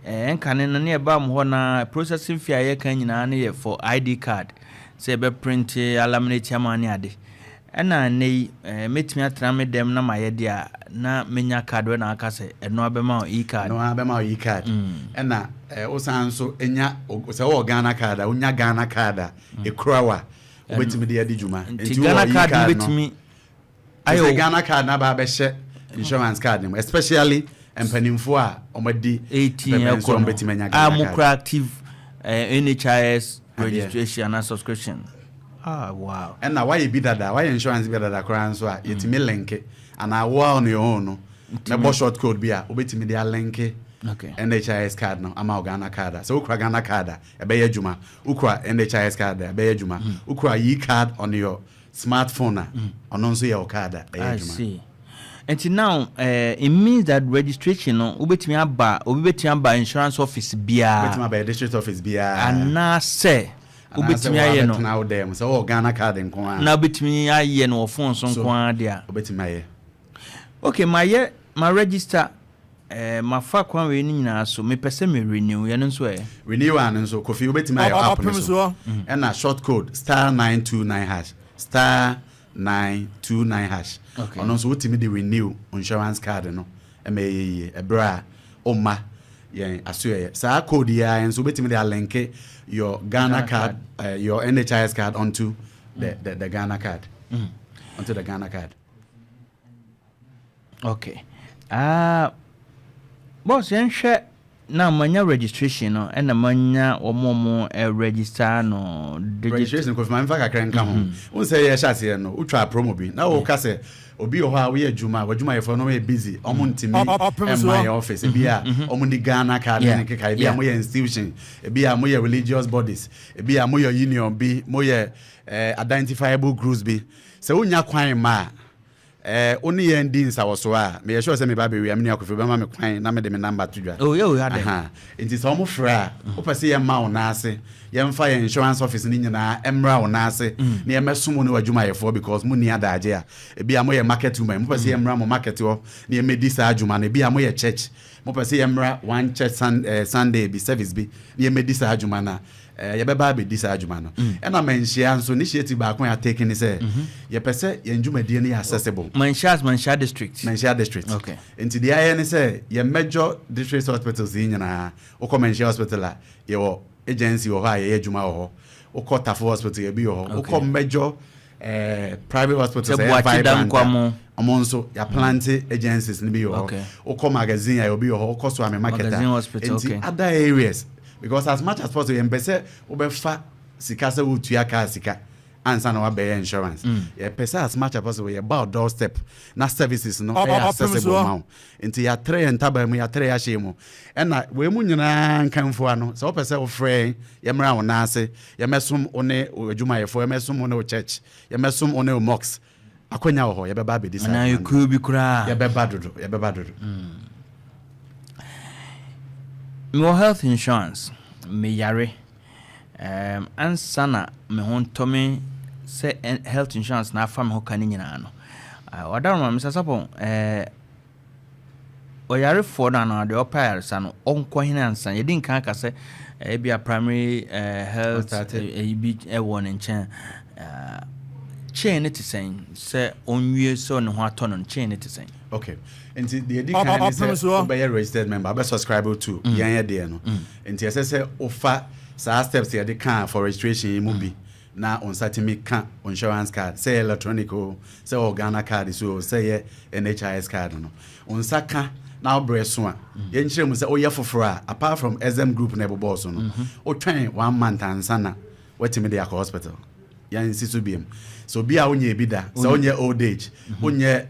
enka ne na ba mo na processing fee aye kan nyina ne for ID card se be print laminate amane ade ena nei metimi atra me dem na maye dia na menya card we na aka se eno abema e-card no abema e-card ena osan so enya se wo Ghana card unya Ghana card e krawa obetimi de adi juma enti Ghana card obetimi ayo Ghana card na ba be she insurance card especially empanimfo a omadi 18 so obetimi nya Ghana card active NHIS registration and subscription. Wow. And now why you be that? Why insurance be that? Crown so yetimi link and I wa on your own no. Na short code be a obetimi dia link. NHIS card no ama Ghana card. So ukra Ghana card e be adwuma. Ukra NHIS card e be adwuma. Ukra e-card on your smartphone ono nso your card e adwuma. I see. And now it means that registration no obetimi aba insurance office bia. Obetimi aba district office bia. And na say obetimi aye no na dem so Ghana card nko a na obetimi aye no phone so nko a dia obetimi aye okay my register my fa kwan we ni nyina so me pese me renew ye no so renew an so Kofi obetimi aye app no so and na short code *929# *929# ono so otimi de renew insurance card no e me ye ebra oma yen aso sa code ya en so obetimi de link your Ghana card, your NHIS card onto the Ghana card. Onto the Ghana card. Okay. Boss, yen share na manya registration no and manya omomo register no registration ko ma mfa kakra nka ho. Won say ye sha se no utwa promo bi. Na wo ka se obi o ha we adwuma ye for no we busy omo ntimi my office bi a omo ni Ghana card ne keka bi a mo ye institution bi a mo ye religious bodies bi a mo ye union bi mo ye identifiable groups bi se wonya kwan ma oni ye ndi nsa wo so a me sure say me ba be wi amini akofi be ma me kwan na me de me number to dwa oh yeah we had it is omo fra o pese ye ma na ase ye mfa ye insurance office ni nyina emra wo na ase na ye mesumo ne wadwuma ye for because mu ni adaje a bi a mo ye market woman mo pese ye emra mo market wo na ye medi sa adwuma na bi a mo ye church mo pese ye emra one church Sunday bi service bi na ye medi sa adwuma na ye beba be disa adwuma no e na Manhyia nso initiative ba kon ya take ni say ye pese ye ndwumadie ni accessible Manhyia district okay enti the aye ni say ye major district hospitals nyina o Manhyia hospital a ye wo agency wo ha ye adwuma wo ho o Tafo hospital ye bi wo ho o major private hospitals e vibrant amonso ya plant agencies ni bi wo ho o magazine ya bi wo ho o so am market enti other areas because as much as possible empese obefa sika se wotua ka sika ansa na wa be insurance ye pese as much as possible ye about doorstep na services no accessible now enti ya three entaba mu ya three ya shemu ena we mu nyina nkanfo ano so pese o frɛ ye mra wo na ase ye mesom one adwuma ye fo ye mesom one church ye mesom one mox akonya wo ho ye beba be dis na ye ku bi kura ye beba dodo More health insurance me yare ansana me hon tome say health insurance na fam ho kan nyina no wadaroma Mr. Sarpong oyare for na de opire sa no onko hina ansan ye din kan ka say be a primary health bi won nchen chain it say onwie so ne ho atono chain it say okay nti the edikan is say registered member be subscribe to yan there no nti say offer sa steps ye can for registration mu bi na on satimi can insurance card say electronic say organa card so say NHIS card no on saka now breso a ye nkyere mu say oye foforo apart from SM group na ebo so no o twen 1 month ansana wetimi dey hospital yan sisu biem so bia onye bi da so onye old age onye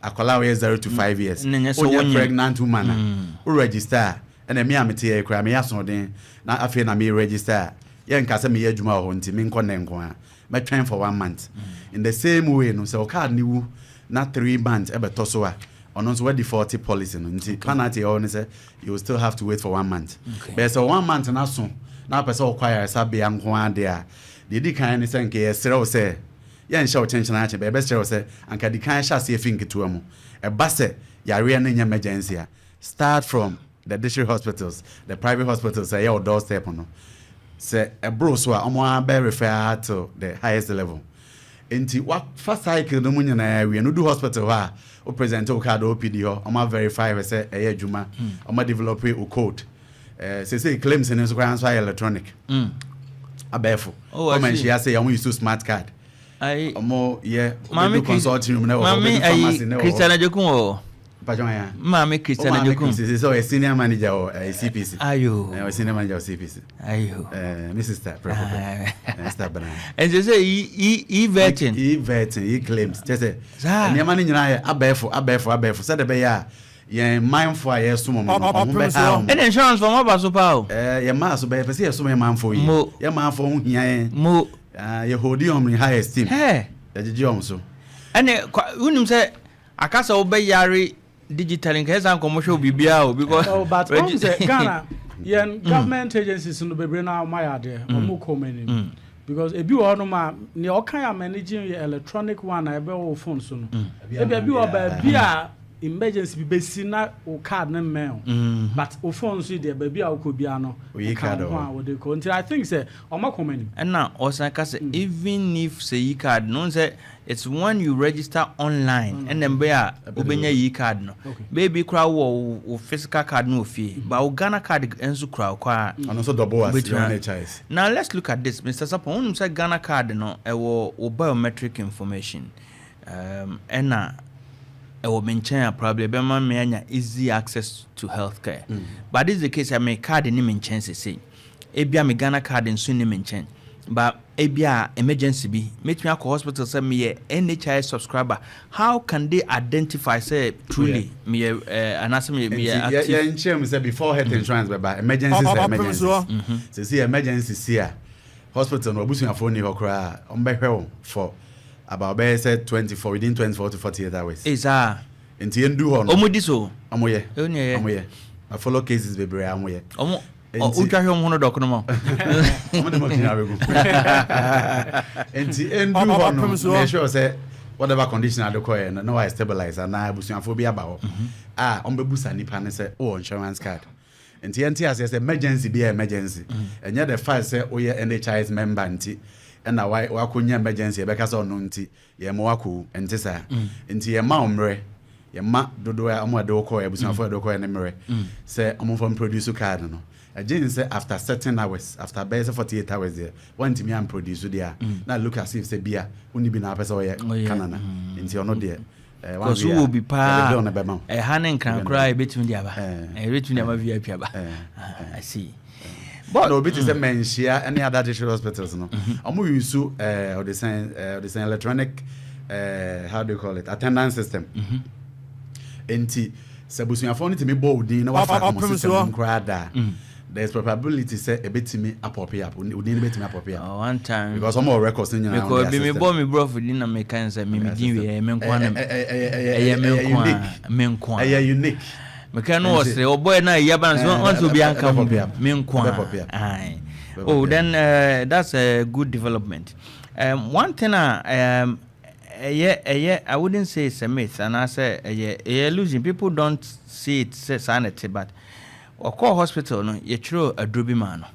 akola we 0 to 5 years onye pregnant woman o register and me amete e kra me yaso den na afi na me register ye nka se me adwuma ho nti me nkɔ nenko a me twen for 1 month in the same way no so card ni wu na 3 months e beto so a ono so we default policy no nti penalty o ne say you will still have to wait for 1 month but so 1 month na so na person require sabia nko ade a the dikan ne say nke yesrew say ye nhyɛ wo tension a che be srew say anka dikan hya se finke to amu e ba se yare na nya emergency a start from the district hospitals, the private hospitals say your doorstep no. Say a bro so omo be refer to the highest level. Enti what first cycle no munya na we no do hospital ha o present o card OPD ho omo verify we say e adwuma omo develop o code. Say claims in so answer electronic. Abefo. Oh Manhyia say omo use smart card. Omo mami consulting room na mami Christian Ajokun o Pajoya. Mami Christian Ajokun. So a senior manager or a CPC. Ayo. A senior manager of CPC. Ayo. Mrs. Star. And they say he vetting. He vetting, he claims. Just say, and your money abefo. Said the bear. Yeah, mindful. Yes, some and insurance for my basso. Your master by per se, so my man for you. Your man for here. Mo. Your hodium in high esteem. Hey, that's the job so. And when say, I can't obey Yari. Digital in case I'm commercial BBA because but Ghana government agencies no be bring now my idea omo come because e bi wo no ma ne o kan managing your electronic one na e be wo phone so no e bi wo ba bia emergency be si na o card na mail but o phone so there ba bia o ko bia no o card o de ko until I think say omo come and now also can say even if say e card no say it's when you register online and then bear obenya e card no baby cry wo physical card no fee but o Ghana card enso cry kwa and also double as NHIS. Now let's look at this Mr. Sarpong when say Ghana card no e wo biometric information and na e wo menchen probably be man me anya easy access to healthcare but this is the case I make card ni menchen say e bia me Ghana card enso ni menchen but ebia emergency be make me a hospital say me NHIS subscriber how can they identify say truly me and ask me active yeah in say before health insurance but emergency say emergency here hospital no busu afo ni hokra on be hwe for about be say 24 within 24 to 48 hours is enti endu ho no omudi so omoye I follow cases be bere amoye ultra home hono dokono mo mo kina begu enti endu ho no make sure say whatever condition adekoye no I stabilize and na abusuafo bi aba ho on be busa nipa ne say insurance card enti as emergency be emergency enya the file say oye NHIS member nti na wa konya emergency e be ka say ono nti ye mo wako enti sa enti ye ma omre ye ma dodo amade okoye abusuafo adekoye ne mre say omo from produce card no again say after certain hours after base 48 hours there want me and produce there now look as if say bia uni bi na person oye kanana nti ono there because we will be pa hanen kan cry between the aba between the VIP aba I see but no bit is a Manhyia any other district hospitals no omo use or the same electronic how do you call it attendance system enti sabusuafo no timi boldin na wa fa system crowd there's probability say a bit me apopia up. We need a bit me apopia. One time because some more records in your because me bought me bro for dinner me can say me give me unique. Me can no say oh boy na yaban so want to be anka me nkwa. Oh, then that's a good development. One thing I wouldn't say it's a myth, and I say losing. People don't see it as sanity, but Oko Hospital, no, you throw a druby man.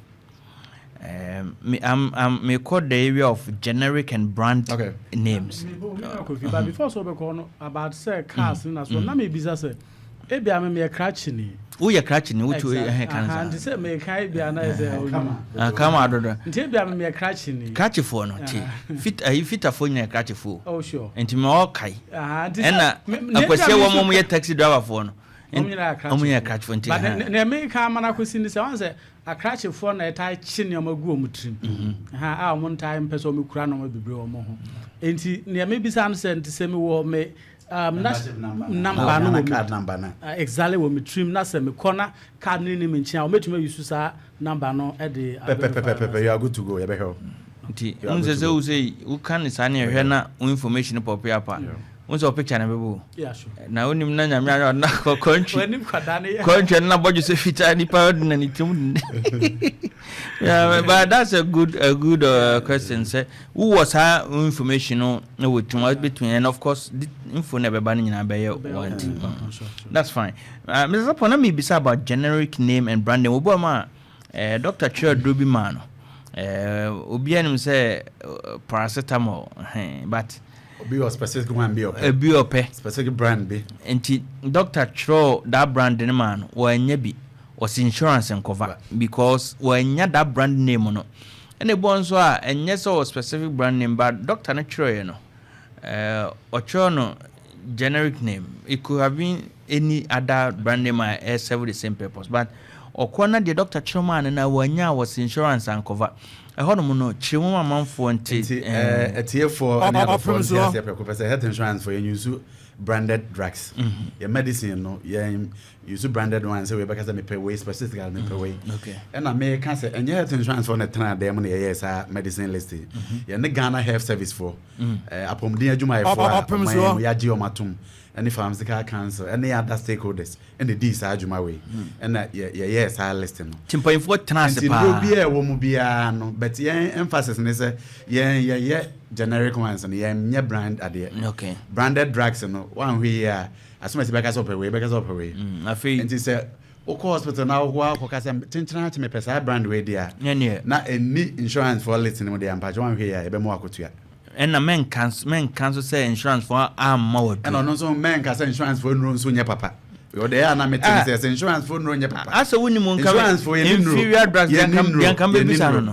Me call the area of generic and brand names. But before so we about say cars, so now me business say. Ebi ame me crutching. Who you crutching? Who to cancer? And say me kai bi ana say come out do. Nti ebi ame me crutching. Crutch for no ti. Fit a phone na crutch for. Oh sure. Nti me all kai. Nti na akwese wo mo ye taxi driver for no. Omunya crutch for nti. But na me ka mana kwesi ni say wan say a crutch for na eta chi ne omagu omutrim. A omo time person me kura no ma bebre omo ho. Nti ne me bi san say nti say me wo me number card number exactly when me trim na say me corner card ni me nchia o metuma use sa number no e de you are good to go you be here nti unse say who can say na hwe na information pop up unse picture na bebo yeah sure na onim na nyamya na country onim kwadane country na bojo say fita ni pa na ni tim yeah but that's a good question say who was her information no with between and of course the info never ban nyina be one thing that's fine. Mr. Sapong, me bisa about generic name and brand name obo ma Dr. Chiro Druby man obi anim say paracetamol but be a specific one be a specific brand be enti Dr. Chiro that brand name man wanya bi was insurance and cover because wanya that brand name no and e bon so a enye so specific brand name but Dr. Chiro you know Ocho no generic name. It could have been any other brand name serve the same purpose. But Okwana the Dr. Chiroma and Wanya was insurance and cover. I heard no Chiroma man for a tier for health insurance for you use branded drugs. Your medicine no use branded ones so because me pay way specifically me pay way. Okay. And I may can say and your health insurance for the time them yes medicine listed. You the Ghana Health Service for upon the Juma for we are geomatum any pharmaceutical council any other stakeholders and the D's are Juma way. And yes I listing. Timpo for transfer. Be a woman be no but emphasis and say yeah generic ones and yeah brand idea. Okay. Branded drugs no one we as soon as because of away I feel and say Oko hospital now wa ko ka say tintina to me pesa brand we dia na any insurance for listening with the ampajo one here e be mo akotua and na men cancel say insurance for am ma and no so men can say insurance for no so nya papa we dey na me say insurance for no nya papa asa woni mu nka insurance for inferior drugs yan can be bisa no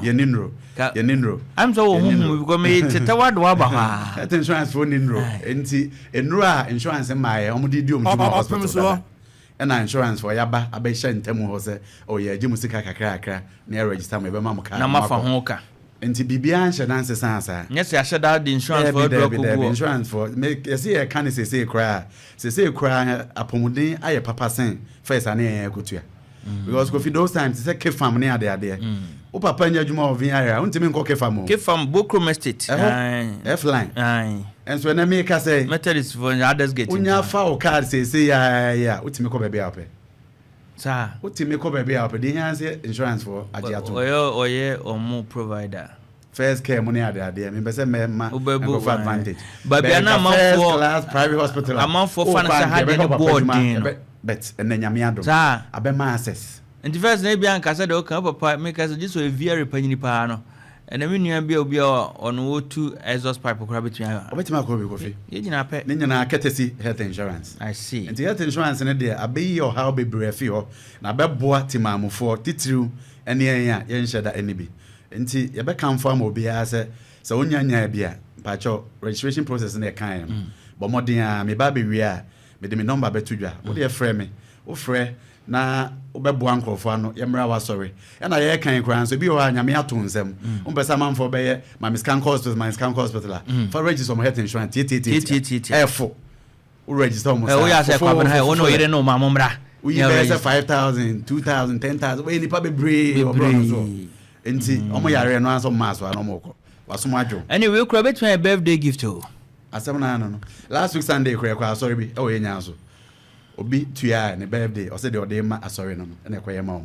Yeninro. I'm so because me tetawa do aba ha. That insurance for Ninro. Enti enro insurance my omudi di hospital. And insurance for yaba abesha ntemu ho se o ye gimu sika kakra na register me be ma muka. Na mafa ho ka. Enti bibia anshe dan se sansa. Yes, I should have the insurance for insurance for make you see can say cry apomuden aye papa sen first ane ekotua. Because if those times say ke fam ne ade ade. O papa nya djuma of area untimi nko ke fam o. Ke fam Bokrom Estate. F line. Aye. And so na me ka say Methodist for others get. Unya fa o card say ya utimi ko bebe ape. Sir. Utimi ko bebe ape dey yan say insurance for ajiato. Oye omo provider. First care money ade me be say me ma for advantage. But be na man for class private hospital. Amount for fan say had any board din. Bet enenya me adom. Sir. Abema access. And the first name Bianca said, okay, papa, make us just a very penny pano. And the minion be on O2 exhaust pipe or between her. What's my coffee? You didn't pay. Then you courtesy health insurance. I see. And the health insurance in a day, I be your how be brave you. Now, bet boat timamu for titru and yen shed any be. And see, you bet come from be as a so unya beer, patch registration process in a kind. But more than me baby we are, me the number betuja. What do you frame me? Oh, frame. Na obebo ankofo ano yemra wa sorry e na ye kan kran so bi o anyame ato nsem umpesa manfo be ye my scan hospital for register my health insurance t efo u register mo o ya se kwa ben ha o no yire no ma momra we be say 5,000 2,000 10,000 we ni pa be brave so enti omo yare no anso maso ano mo ko waso mo adwo anyway we kura between a birthday gift o asem na no last week Sunday kura sorry bi o ye nyanso obi tuya ne birthday o se de o de ma asori no na ekoye ma o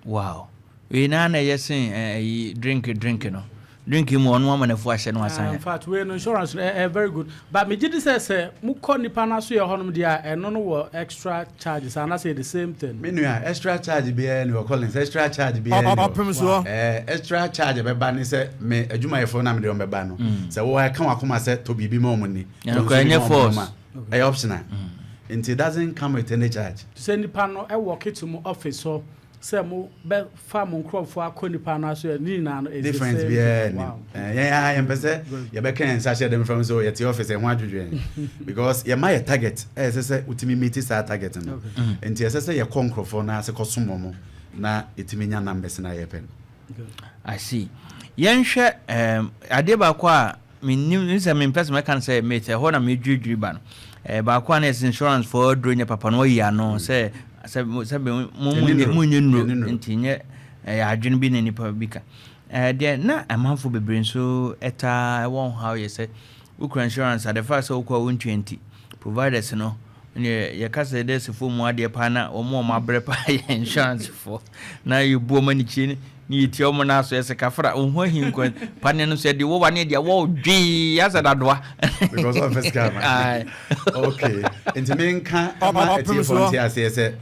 wow we na yesing drink no drink mu on one manafo ahye no asan in fact we no insurance very good but me did say mu ko nipa na so ye honom dia eno no wo extra charges and I say the same thing me nua extra charge be any we calling extra charge be Opemsuo extra charge be ba ni say me adwumayefo na me de on be ba no say wo kan wakoma say to bibi mo ni ko enye force optional and it doesn't come with any charge say nipa no e work it mu office so say mo be farm crop akọ nipa na so ni na no difference be yeah empese you be can say them from so at your office e ho adwudwe because you my target say utimi meet sa target no and say you conkrofo na say kosomo mo na etimi nya numbers na ye pen I see yenhwe ade ba kwa a minnim say me person me can say mate ho na me dwudwiri ba no ba kwa na insurance for dronya papa no ya no say munye nro ntinye adwene bi na nipa bika de na amanfo bebre so eta won how you say ukra insurance at the first ukwa 120 providers no ye kase de se fo mu ade pa na omo mabre pa insurance for na you bo mani chi ni ti omo na so yese kafra onho hinkwa pane no so de wo wane de wo dwi asa dadoa because of first camera okay into me kan Opemsuo say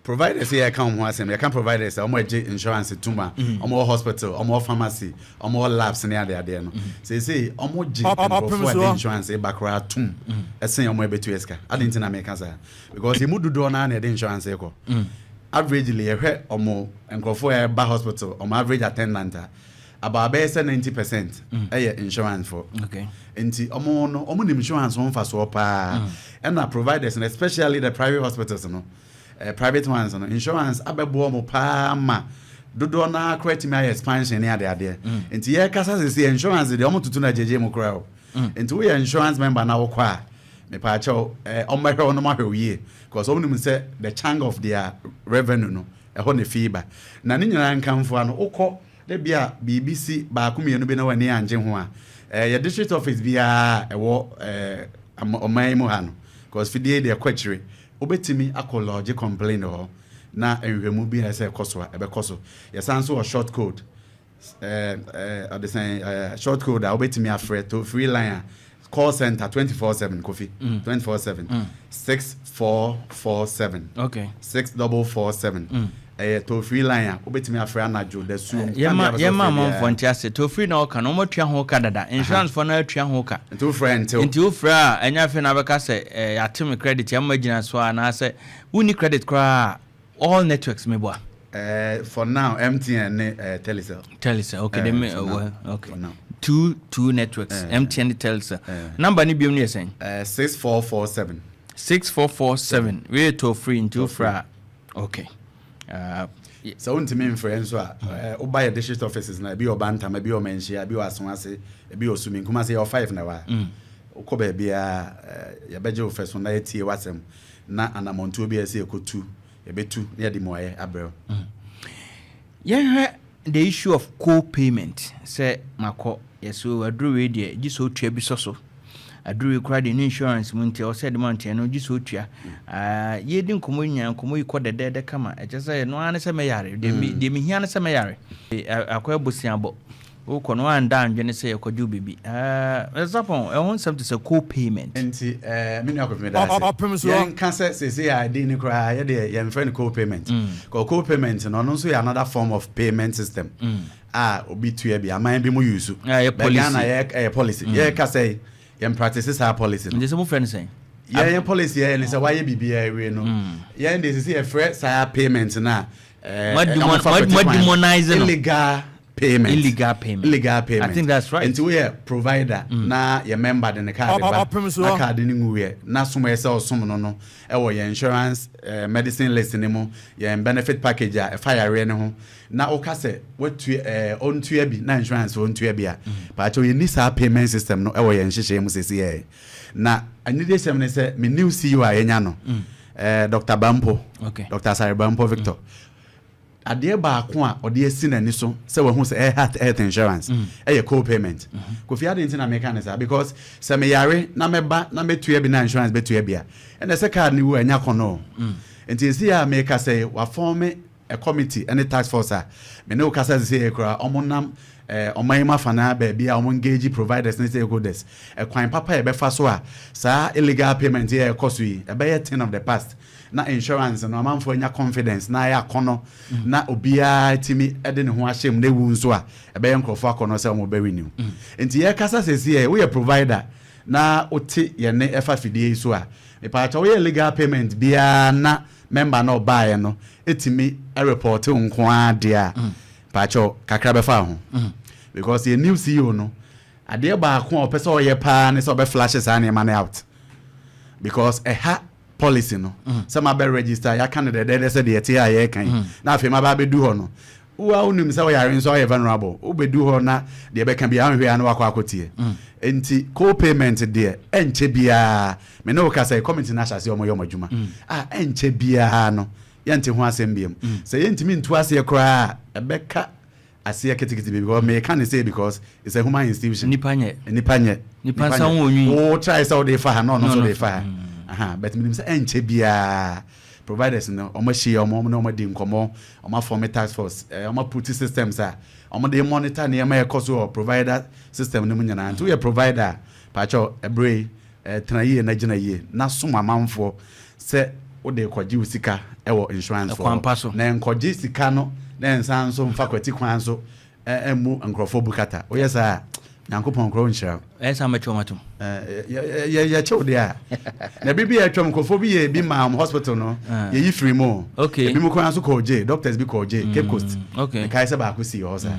providers here come one same. You can provide us insurance tuma, hospital, pharmacy, labs near there no. Say insurance e bakra tum. Esen betu eska. I didn't na make answer because you mudu do na the insurance eko. Averagely enkofo e ba hospital average attendant about 90% insurance for. Okay. Nti no insurance won fa so pa. And providers and especially the private hospitals no. Private ones no insurance abebo mo pa ma dodo na credit me expansion near there nti ye kasa say insurance de omo tutu na jeje mo kra nti we insurance member na wo kwa me pa cha omehwe ono ma hwe wie because omnim say the chunk of their revenue no e ho ne fiba na ni nyina nkamfo ano ukọ de bia BBC ba akumienu bi na wani anje ho a ye district office bia e wo omai mu ha no because fidie de kwachire obetimi akology complain ho na enhwemu bi say koso ebe koso yesanso short code at the same short code obetimi afre to free line call center 24/7 Kofi 24/7 6447 okay 6447 to free line obetimi afre anajo the soon yema monfo ntiase to free na oka no motua ho ka dada insurance for na atua ho ka to friend nti o fra anya fe na beka say atim credit yama gina so na say uni credit kra all networks me boa for now MTN Telecel okay they me okay two networks MTN Telecel number ni biom ni sen 6447 we to free into fra okay so unti me influence o buy district offices na bi obanta ma bi o Manhyia bi o Asonase bi o Sumi kuma say o 5 na wa ko ba bia ya beje o first na etie wasem na anamonto bi ese ekotu e betu na ya di moye abrel the issue of co-payment say mako yeso adru we de giso tua bi so adru credit insurance munti o said month no giso tua yedi nkomo nya nkomo iko de kama e say no an se meyare de mi hia ne se meyare akwa bosiabo o kono anda andwene se yakoju bibi Sarpong e won some to say co-payment enti me no akofime da say yen kan say I dey ni kra ye de yen friend co-payment co-payment no so another form of payment system obi tua bi aman bi mo use policy ye ka say yen practices our policy and some friend say yen policy yen say why bibi we no yen dey say free say payment na illegal payment I think that's right until we provider na your member the card na card ni nguwe na sum yesa osum no e wo your insurance medicine list ni mo your benefit package a fire ne ho na o ka se watu ontua bi na insurance ontua bi a pa cho you need sa payment system no e wo your nhihye mu sese na anide sem ne se me new CEO a yenya no Dr. Bampo Dr. Sarpong Victor ade ba ko a ode asi nani so se we hu se health insurance co-payment ko fi ade ntina make an say because se me yare na me ba na metua bi na insurance betua bia and the second ni wo anya kono enti si ya make say wa form a committee any task force me no kasa say ekura omonam omayima fana baby a engage providers and stakeholders kwan papa e be fa so a saa illegal payment here cost we e be 10 of the past na insurance no amanfo nya confidence na ya kono na obia timi ede ne ho ahyem na ewu nso a e be nkrofo akono se mo be renew enti ye kasa se we provider na oti ye ne efa fidie so a e pa cha we legal payment bia na member no buy no etimi a report nko ade a pa cha kakra be fa ho because the new CEO no ade ba ko o pese o ye pa ne so be flashes an man out because policy no some be register ya candidate there say the tia ya kan na afi ma ba be du ho no wa unim say we are so vulnerable o be du ho na de be kan bia anhwe an wakọ akotie enti co-payment there enche bia me no ka say committee na hyase o mo adwuma enche bia no yente ho asem biem say yentimi ntu ase kra ebeka ase ketekete because me can say because it's a human institution nipanye san wonwi o try say o dey fa no so dey fa but me say enche bia providers no omo share omo no omo dey nkomo omo form task force omo put systems omo dey monitor na e cost o provider system no nyana nto ye provider pacho ebre tenaye na ginaye na so mamamfo se o dey kwaji usika e wo insurance for na nkwaji sika no na nsan so mfa kwati kwan so emu nkrofo bukata o yesa Yankopon kro nhyira esa machomatum ya chewde a na bibi ya twom kofo bi ye bi ma hospital no ye yi free mo okay bi mo kwan so ko je doctors bi ko je Cape Coast okay kai se ba ko si ho sa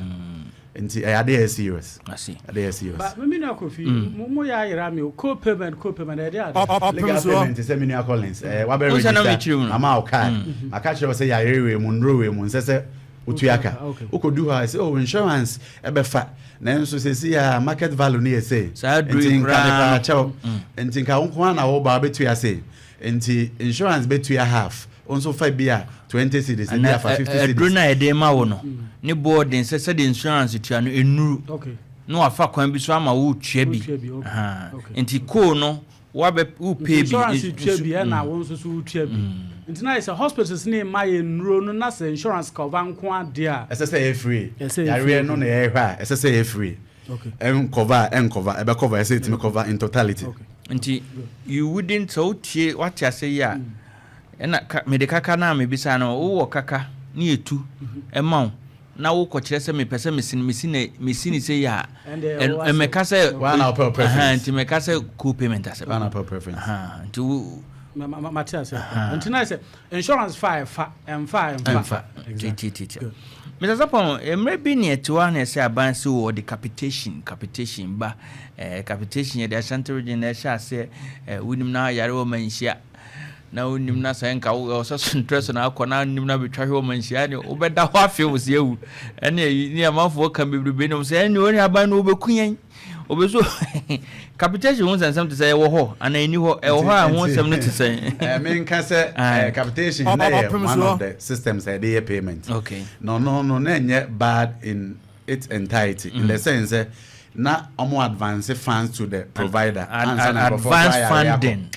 enti ade serious asi ade serious ba me na kofi mo ya yira me co-payment ade legal payment se me Collins wa be register ama o card aka chere say ya yerewe mu nrowe mu nsese utuaka ukodu ha say oh insurance ebefa na nso se ya market value ni say enti nka chawo enti nka wonko na wo ba betu ya say enti insurance betu ya half onso fa bia 20 cedis ni afa 50 cedis drona ede ma wo no ni boarding se the insurance tua no enuru no afa kwan bi so ama wo tua bi enti ko no wa be wo pay bi insurance tua bi na wo nso so tua bi enti na is hospitals ni ma ye nuro no na say insurance cover nko ade a sse free yare no na ye hwa sse free cover e be cover sse timi cover in totality enti you wouldn't so tie what you say ya na medical kana me bisa no wo kaka ni etu e ma na wo ko kire se me pese mesini say ya e me ka say one hour per preference enti me ka say co-payment ase one hour per preference enti Matias enti na say insurance 5 Mr. Sarpong emre bi ne etuwa na say aban se wo the capitation ba capitation ye the Ashanti region na sha say wunim na yare wo Manhyia na wunim na say nka wo so interest na akona wunim na betwa wo Manhyia ne obeda ho afi wo se ewu ene ni amanfo kan bebrebe no say ene oni aban no obekunyen obeso capitation won nsem to say wo ho ana eni ho e ho a won nsem no to say me nka say capitation na one of the systems that they payment okay no na nye bad in its entirety in the sense na omo advance funds to the provider advance funding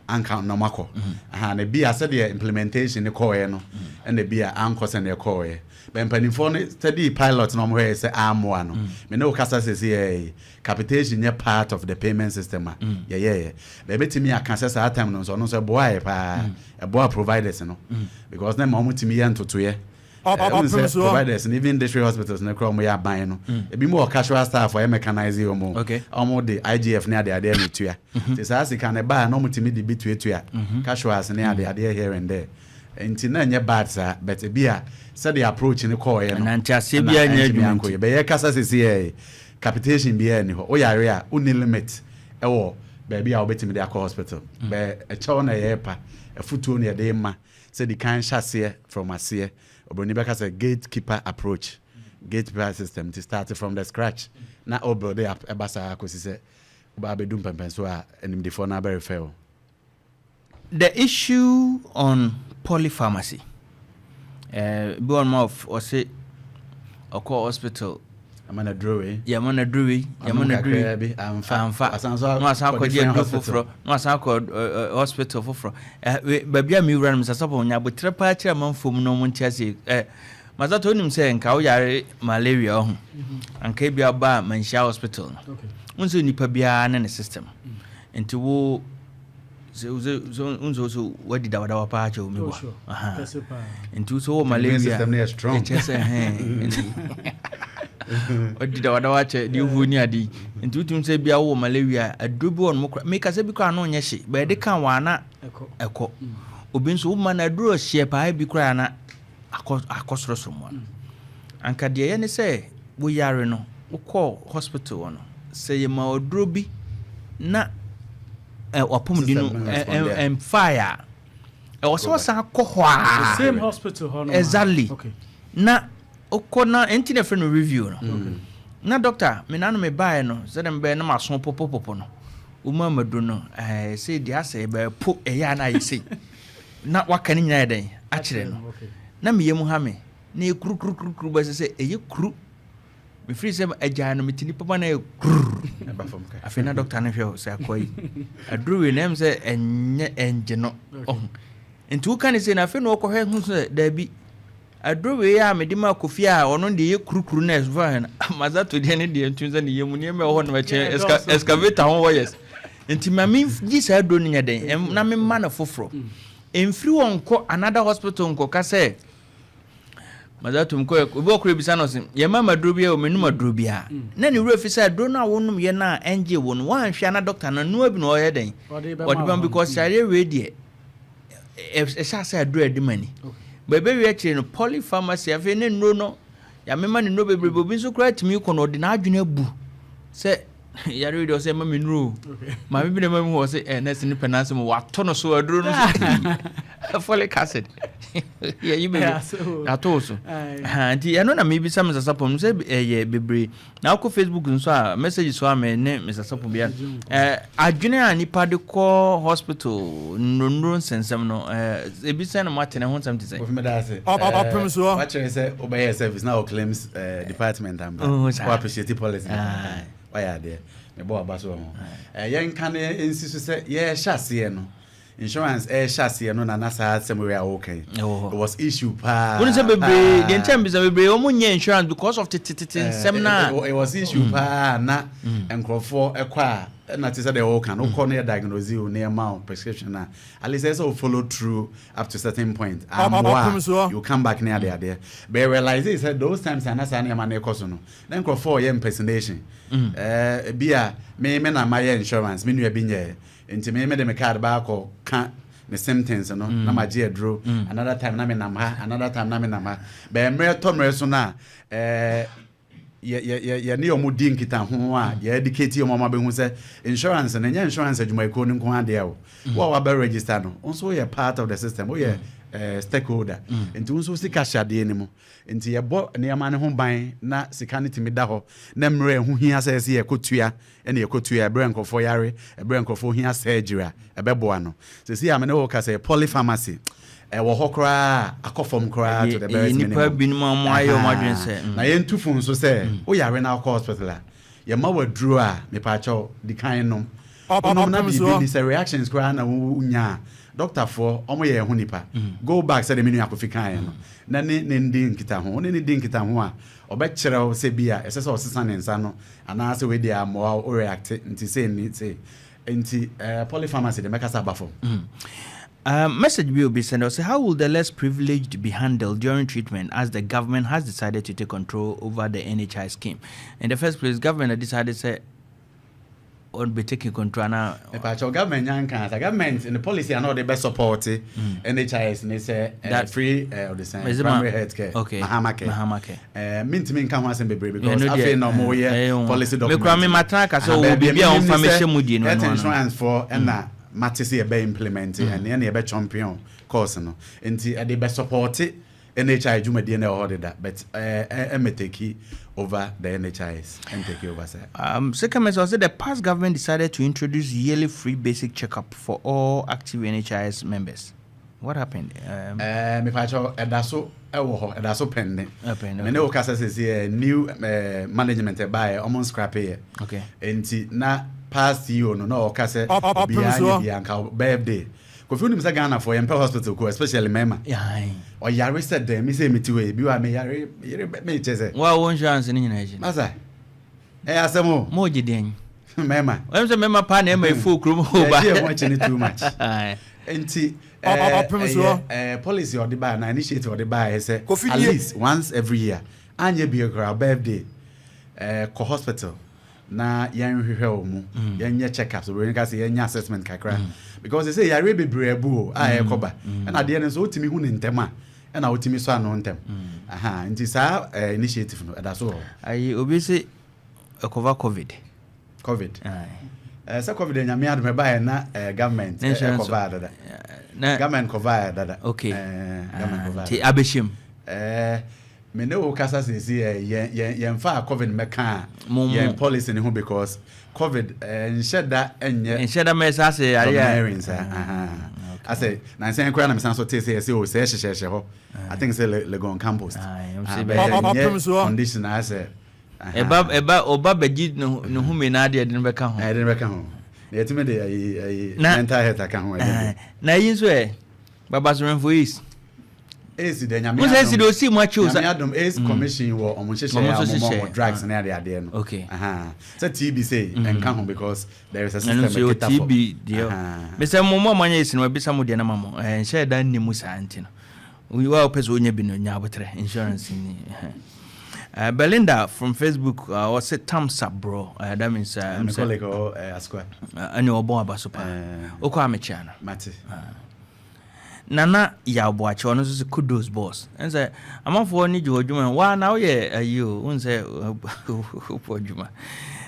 anka no mako na bia said the implementation ne call no and the bia anko send the call ben panifo no study pilot no mo say amwa no me no kasa say capitation ye part of the payment system yeah be betimi akase sa time no so no say boy pa e boy providers no because them mo timi ye ntoto ye providers and even district hospitals na kro mo ya ban no e bi mo casual staff for mechanize yo mo omo the IGF na ade na tua say sa sika na ba no mo timi di bitua casuals na ade here and there enti na nye bad sa but e bia said the approach in the call no na ntiase bia nya adwumanko be ye kasa sisi capitation bia ni ho o yare a uni limit e wo ba bia obetimi dey hospital be e chawo na ye pa e futuo na dey ma said the kan hyase from ase obroni be kasa gatekeeper approach gatekeeper system to start from the scratch na obrode e basa akosi se ba be dum pempen so a enim de for na be refer the issue on polypharmacy be one more or say a core hospital amana drowe ya mana druwi amfa asanso no asanko je do foforo no asanko hospital foforo babia mi wura no Sasapo nya botre pa kira manfom no mun tiase mazato nim se nka wo yare malaria ho anka bia ba Manhyia hospital Okay. unso nipa bia na ne system enti wo unso wadi dawa pa cha omi wa aha enti so wo malaria system is strong wadi dawa cha di hu ni adi enti utum se bia wo malaria adobi won mo me ka se bi kra no nya hye be de kan wa na eko obi nso wo ma na duro hye pa bi kra na akosoro mo anka de ye ne se wo yare no wo call hospital no se ye ma oduro bi na Opum dino and fire. Also sa kohwa. Same hospital hono. Exactly. Okay. Na okona enti na friend review no. Na doctor, me na no me buy no, say dem be na maso popopopo no. Uma madu no, say dia say be po eya na yi say. Na waka ni nyina den a kire no. Na me yemu ha me. Na e kru ba say eye kru. Me free say agya no metini papa na afina doctor na hwe say akoyi adruwe nem say enye enje no nti kan say na afi no okohwe hu say da bi adruwe ya me di ma kofia ono de ye kurukuru na esva na mazato de ne de ntun say ne yemu ne me ho no me che excavator ho wo yes nti ma mi gi say do nya den na me ma na foforo emfiri won ko another hospital nko ka say mazatum ko obi okure bisa no sim ye mama drobia o menu madrobia na ni refi say do na wonum ye na enje won wan hwa na doctor na no abi no ye den odibam because share we die e sha say do edimani bebe we kire no poly pharmacy afi ne no ya mema ne no bebre obi so kra timi ko no de na adwene bu say yare do say mama nuru ma bi ne mama ho say nurse ni penance mo wato no so aduro no folic acid yeah you be atoso anti ya no na me bi sam Sasapo no say bebre na ko Facebook nso a message so am ne Sasapo bia adwene a nipa de ko hospital nonro sensem no e bi say na matene ho nsam te say Opemsuo what you say obey service now claims department am for appreciate policy why are there me bo abaso ho yen kan ensisu say ye hyase no insurance hyase no na sa somewhere okay it was issue pa when say bebre the time be bebre o munye insurance because of seminar it was issue pa na enkrofo ekwa na te say the okay no call no diagnose you na amount prescription na at least so follow through up to certain point you come back near there but realize it said those times na sa na man ekoso no then enkrofo ye impersonation bia me na my insurance me nua bi nye enti me de me card ba ko ka the symptoms no na magie adro another time na me nam ha another time na me nam ha be mre to mre so na ye ne omudi nkita ho a ye educate yo mama be hu say insurance na nya insurance adwuma iko ni nko ade wo wa be register no also ye part of the system we stakeholder enti unso sika hyade ni mu enti ye bo ne yama ne ho ban na sika ne timi da ho na mre hu hia say ye kotua ene ye kotua e bre nkofo yare e bre nkofo hia surgery e bebo ano se si am ne wo ka say poly pharmacy wo hokra akofom kra to the best minimum ni pa binum ayo madwen say na ye ntufu nso say wo yare na hospital a ye ma waduro a me pa cho di kan nom na bi ni say reactions kra na unya doctor for omo ye ho nipa go back say the menu akofikan no na ne ndi nkita ho ne ndi nkita ho a obekere se bia ese se osesa ne nsa no ana se we dia mo o react nti say ni say nti polypharmacy de make sabafo message will be sent us. How will the less privileged be handled during treatment as the government has decided to take control over the NHI scheme? In the first place, government has decided to say on be taking control now. Government government in the policy are not the best support NHIS and they say free of the same primary health care. Okay. Mahamake. Mint can once and be brave because I feel no more policy document. So will be on information health insurance for and that matisi be implemented and any be champion course no. Nti the best support NHI Jumadi na order that but take over the NHIS and take over sir. Second message said the past government decided to introduce yearly free basic checkup for all active NHIS members. What happened? Me pacho edaso ewo ho edaso pende. Me ne o kasa say new management buy almost scrap here. Okay. Enti na past CEO no o kasa bianka birthday. Kofi unim say Ghana for Emperor Hospital ko especially Mema. Yeah. O yare said dem me say meti we bi wa me yare me chese. Wa won insurance ni nyina ji. Masa. Asemo. Mo giden. Mema. When say Mema pa na e full krum ho ba. Yeah, watching it too much. Enti policy or the buy na initiative or the buy say at least once every year. Anye bi a birthday ko hospital na yen hwehwe o mu yen ye checkups we nka say yen assessment kakra because they say yare bebre abu e koba na de ne so otimi hu ne ntem a na otimi so ano ntem aha nti sa initiative no da so ai obi say cover covid sa covid nyame adome ba na government cover dada government cover dada okay government cover ti abeshim me no kasa say yen fa covid meka yen policy ne ho because covid ensheda me sa say area I say na say nkwa na me san so say o say hye ho I think say legon campus Opemsuo condition I say eba oba begi no hu me na ade den beka ho na yetime de mental health aka ho na yin so baba so voice de nyame adom. Mo say do see mo achu sa. Nyame adom commission wo omo hyehyɛ drugs na ade no. Okay. So TB say enka ho because there is a system that for TB deal. Me say mo manya esi no bisa mo de na mamo. Nhye da nni mu sa anti no. We wa opese onya bi no nya abotre insurance ni. Belinda from Facebook or say thumbs up bro. That means I'm colleague Asqua. Ani obo abasopa. Okwa amecha na. Mate. Nana ya boache ono so kudos boss and say amafo ni jodwuma wa na ye ayo un say podwuma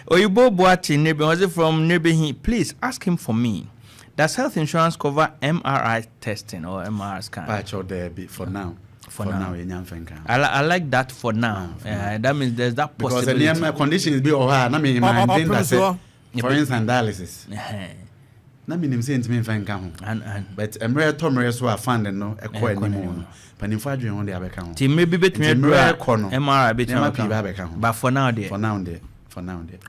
oyibo boache nebe was from nebehi please ask him for me. Does health insurance cover MRI testing or MRI scan? Patch or there for now. For now, I like that for now. That means there's that possibility. Because the conditions be or na me that for instance dialysis. Na minim say ntime fan ka ho but emre tomre so afand no ekọ animu panimfa adwen ho de abeka ho ti maybe betime emre ekọ no MRI betime abeka ho but for now there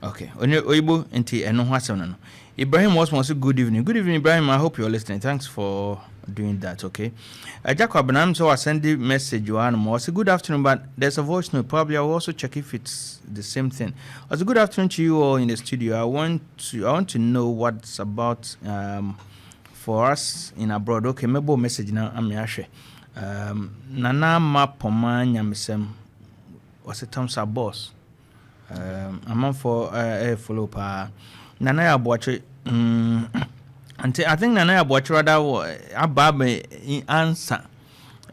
okay oyibo enti eno ho asem no Ibrahim was good evening Ibrahim, I hope you're listening. Thanks for doing that. Okay, Jacob and I'm so I send the message you and more. Good afternoon, but there's a voice note. Probably I'll also check if it's the same thing. Also, good afternoon to you all in the studio. I want to know what's about for us in abroad. Okay, maybe message now. I'm Yashe. Nana Mapoma Nyamisem was a thumbs up boss. I'm on for a follow pa. Nana ya boache I think Nana Abuachi rather Ababe answer.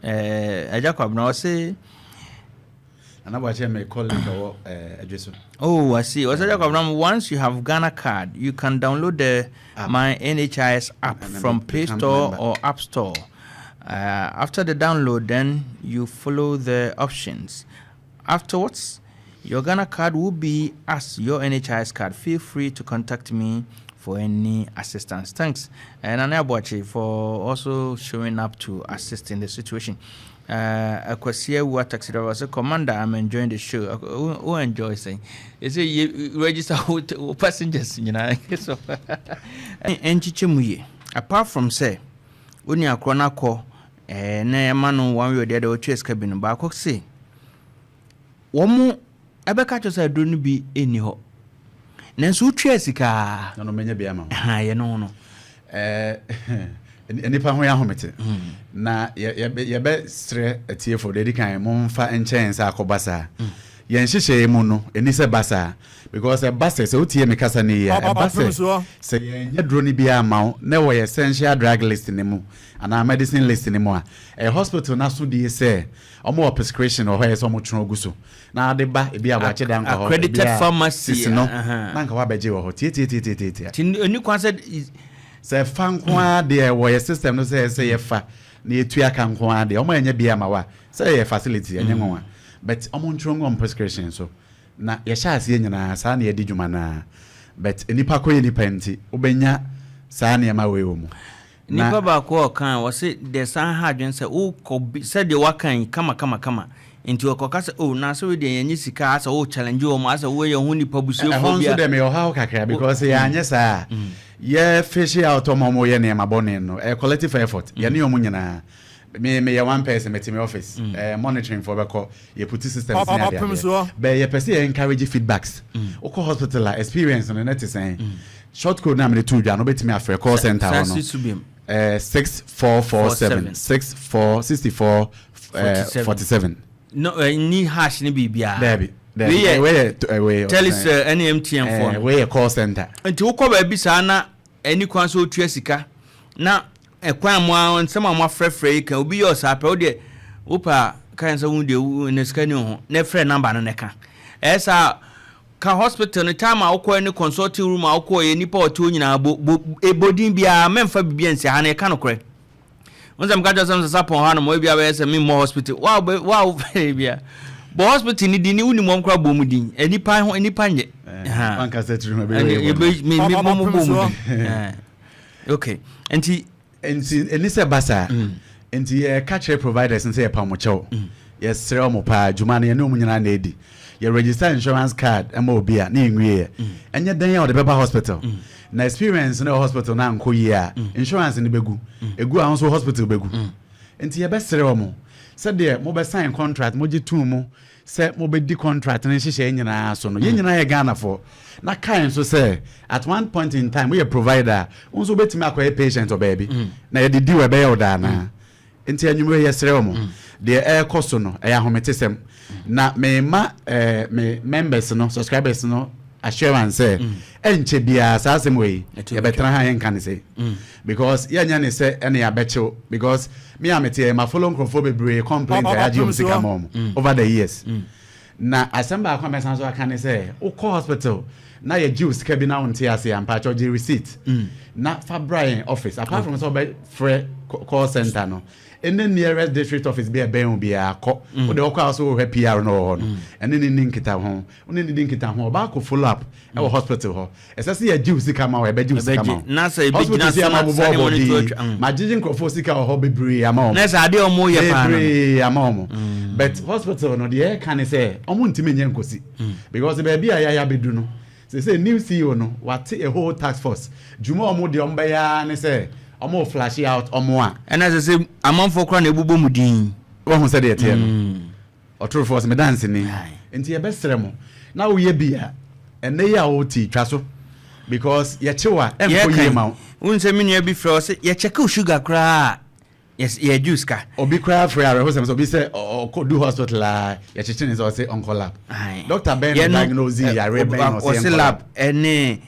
Jacob now say Abuachi may call it address. Oh, I see. Also, Jacob now once you have Ghana card, you can download the My NHIS app from Play Store or App Store. After the download, then you follow the options. Afterwards, your Ghana card will be as your NHIS card. Feel free to contact me for any assistance. Thanks. And Nana Abuachi for also showing up to assist in the situation. Akwasia wa taxi driver say, Commander, I'm enjoying the show. Who enjoy saying? You say you register with passengers, you know. So Enchichemuye. Apart from say, when you are chronicle, na manu one way or the other chase cabin, but I say, one more. Abeka cho say do no bi eni ho nanso utwa sika no menye bia ma ye no enipa ho ya homete na ye be stre atie for the kan momfa enchen sa akobasa ye nhihye mu no eni se basa because e basa se utie me kasa ne ya e basa se ye dro ni bia ma na wo ye essential drug list ne mu ana medicine list ne mu a hospital na so die se omo prescription or where some tro guso na de ba e bia ba che dan ko accredited pharmacy no na nka wa beje wo ho tie oni kwan se fan kwa de wo ye system no se ye fa na etua kan kwa de omo anya bia ma wa se ye facility anya nwa but omo tro ngom prescription so na ye sha ase nyina sa na ye di dwuma na but enipa ko ye nipa nti obenya sa na ma we wo mu nipa ba ko kan wo se the san ha dwen se wo ko se de wakan kama nti wo koka se oh na so we de yanyi sika asa wo challenge wo ma asa wo ye hu nipa busuo fo bia so de me yo ha kakra because ya anye sa ye fish out omo ye ne mabone no collective effort ye ne omo nyina me ye one person met me office monitoring for beko ye put systems in there be ye person encourage feedbacks oko hospital experience no net saying short code na me to dwa no betimi afre call center no 6447 64 no ni hash ni bibia Debbie we tell us NMTM for we call center nti wo ko ba bi sa na ani kwan so tua sika na ekwan mo an sama mo frefre kan obi yo sa pe wo de wo pa kan sa hu de ne sika ni ho na frɛ number no ne ka esa ka hospital no time a wo ko ni consulting room a wo ko ye nipa oto nyina ebodin bia memfa bibia nsi ha na e ka no korɛ onzam ka josam Sarpong ha no mo bia be se me mo hospital wow bia bo hospital ni di ni uni mo nkra bo mu din enipa ho enipa nye ha an ka setru me me mo bo mu okay enti se basa enti catch providers and say pa mo chew yes sere mo pa juma na ye no mu nyina na edi ye register insurance card ema obi a na enwie enye dan ya o de beba hospital na experience na hospital na nko yi a insurance ni begu egu a so hospital begu enti ye be sere mo se de mo be sign contract mo jitu mo se mo be di contract na hihye nyina so no ye nyina ye Ghana for na kind so say at one point in time we a provider unso betimi akoye patient or baby na ye di we be yoda na enti anyume ye sere mo de air cost no e ahometesem na me members no subscribers no assurance enche bia asem we ye betra ha yen kan say because ye nya ne say ene ya becho because me amete ma follow crofo bebre complaint ya ji sika mom over the years na asamba akwa mesan so aka ne say o hospital na ye ji sika bi na wonte ase ampa cho ji receipt na Fabrian office apart from so be free call center no in the nearest district office be a ben be a co o de okwa so we PR no no and then ni nkita ho oni ni nkita ho ba ko follow up e hospital ho esase ye ji sika ma we be ji sika ma na say be gina sana monitor ma jijin crofo sika ho bebre ama o na say ade omo ye pa no ama o but hospital no de can say omo ntime nye nkosi because be bia ya bedu no say new CEO no what a whole task force juma omo de omba ya ne say omo flash out omo a and as I say amanfo kra na ebubo mudin wo hu say de tie no otro force me dance ni enti e besere mo na wo ye bia ene ya wo ti twa so because ye chewa emfo ye ma wo nse me nua bi frɛ say ye check sugar kra yes ye juice ka obi kra frɛ are ho so bi say o do hospital ye chichine so say on lab doctor ben diagnose ya reben o say lab ene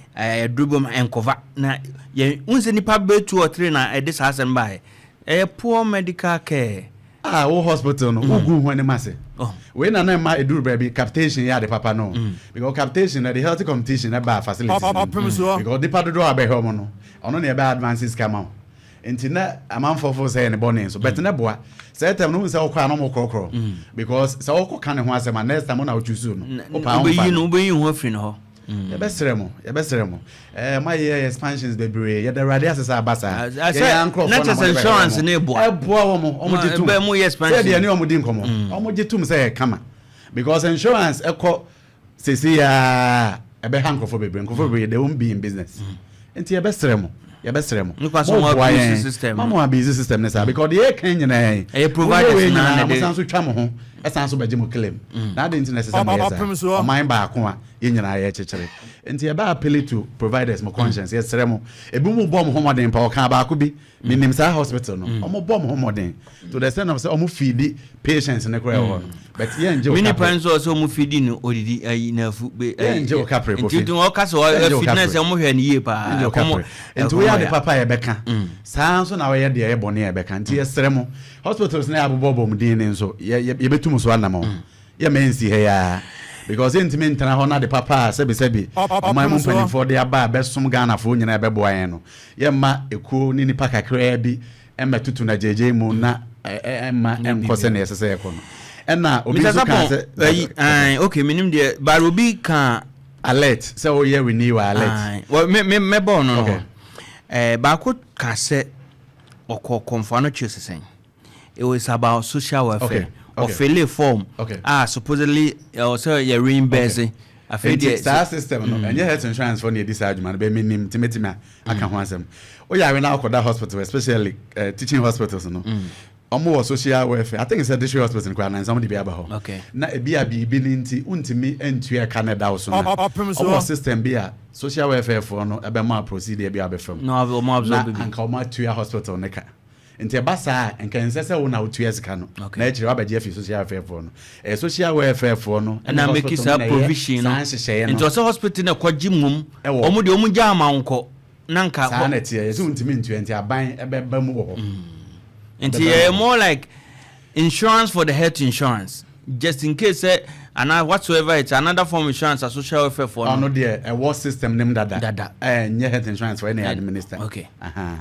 drubom enkova na ye unse nipa be 2 or 3 na this hasen by poor medical care wo hospital no ugu ho ne mase we na na ma eduru baby capitation ya de papa no because capitation na the health competition na ba facility because the part do abeho mo no ono na e ba advances come out enti na amanfofo say ne bone so but na boa say time no say okwa no mo krokro because say okwa kan ne ho asema next time na o choose no o pa on fa no be yin ho afri no ye besere mo my expansions bebre ye the radi asesa abasa not as insurance na eboa wo mo omo jitum be mo expansion say de ne omo din komo omo jitum say kama because insurance eko sesi ya ebe hankofo bebre they won't be in business enti ye besere mo mama busy system nesa because the can na e providers na dey sanso twa mo ho esanso baje mo claim na dey internet system yes o mind ba ko a ye nyina ye chechere enti e ba appeal to providers mo conscience yes sere mo ebi mo bom ho modern pa o kan ba ko bi minim sa hospital no o mo bom ho modern to the extent of say o mo feed patients ne kra ho but ye nje o mini pants also mo feed no odidi ayi na fu be nje o kapre ko feed enti o ka so fitness mo hwe ne ye pa enti we the papa ye beka sanso na we ye de ye bone ye beka enti ye sere mo hospitals na abobom din ne nso ye betum so anam ye mensi he ya because intimate na ho na de papa sebi my mum penny for the aba besom Ghana fo nyina be boa yen no ye ma ekuo ni nipa kakra bi ematutu na jeje mu na emma enkose na yesese ye ko no ena obi so kan se okay minim de barobi kan alert say o ye renew alert me born no ba ko ka se or confound saying it was about social welfare or Okay. fill a form. Okay. Supposedly also you're reimbursing. I feel the star system no and your health insurance for near this argument be minim timetima aka ho asem o ya we na akoda hospital especially teaching hospitals no omo social welfare I think it's a district hospital in Kwana and somebody be aba ho okay na e bia bi nti untimi entua Canada so na omo system bia social welfare for no ebe ma procedure bia be fam no omo absorb na anka omo tua hospital ne ka nti basa enka nsese wo na otua sika no na echire wabaje fi social welfare for no social welfare for no na make it a provision no nti so hospital na kwaji mum omo de omo jama nko na nka sa na tie yesu ntimi ntua nti aban ebeba mu wo nti more like insurance for the health insurance just in case and whatsoever it's another form of insurance as social welfare for no there a war system name dada nye health insurance for any administer okay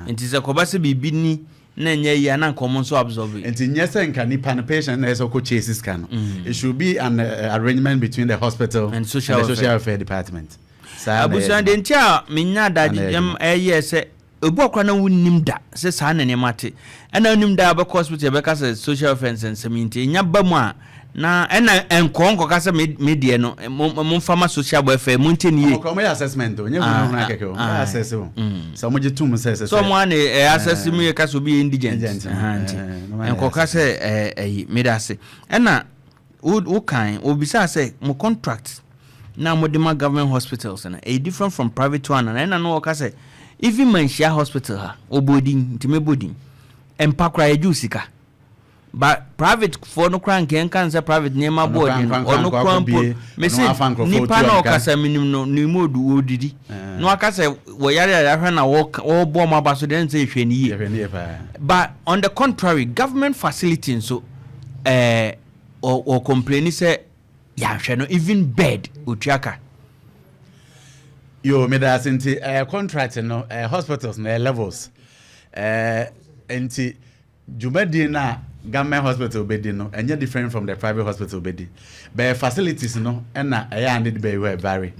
nti se kobase bibi ni na nye ya na common so absorb nti nye se nka nipa na patient na so ko chases kan it should be an arrangement between the hospital and social welfare department abusan de nti a menya daje se obu akwa na wunnim da se sa na ne mate ana wunnim da ba hospital be ka se social fence and seminti nya ba mu a na ena enkonko ka se media no mo fama social welfare mo ntenie ko mo assessment o nya wunu na keke o assess o so mo jitum se so mo an assess me ka so be indigent enko ka se medase ena wo kan obisa se mo contract na mo de ma government hospitals na different from private one na ena no ka se even Manhyia hospital ha obodin timebodin empakra ejusika but private for no kran can say private nema board or no kran me say nipa na okasa minim no ni modu odidi no akasa wo yare ahwe na wo bo ma baso den say hweniye but on the contrary government facility so or complaining say ya hwe no even bed otuaka yo me da sinti contract no hospitals na levels enti jumadi na government hospital bedi no enye different from the private hospital bedi but facilities no na and be vary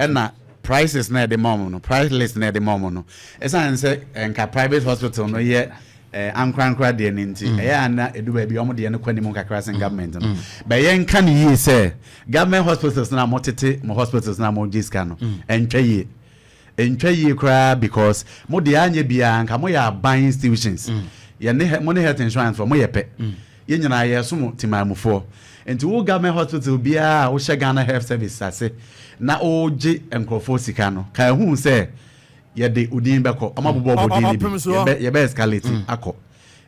na prices na the mom no price list na the mom no esan say enka private hospital no ye ankrankra de nti na edu ba bi omo de ne kwani mu kakra sen government no but ye nka ne yi say government hospitals na motete mo hospitals na mo giska no entwa ye kra because mo de anye bia nka mo ya ban institutions ye ne mo ne health insurance for mo ye pe ye nyina ye so mo timamufo enti wo government hospital bia wo she Ghana health service ase na o je enkrofo sika no ka hu say ye de udin beko amabobo bodin ye be escalate akọ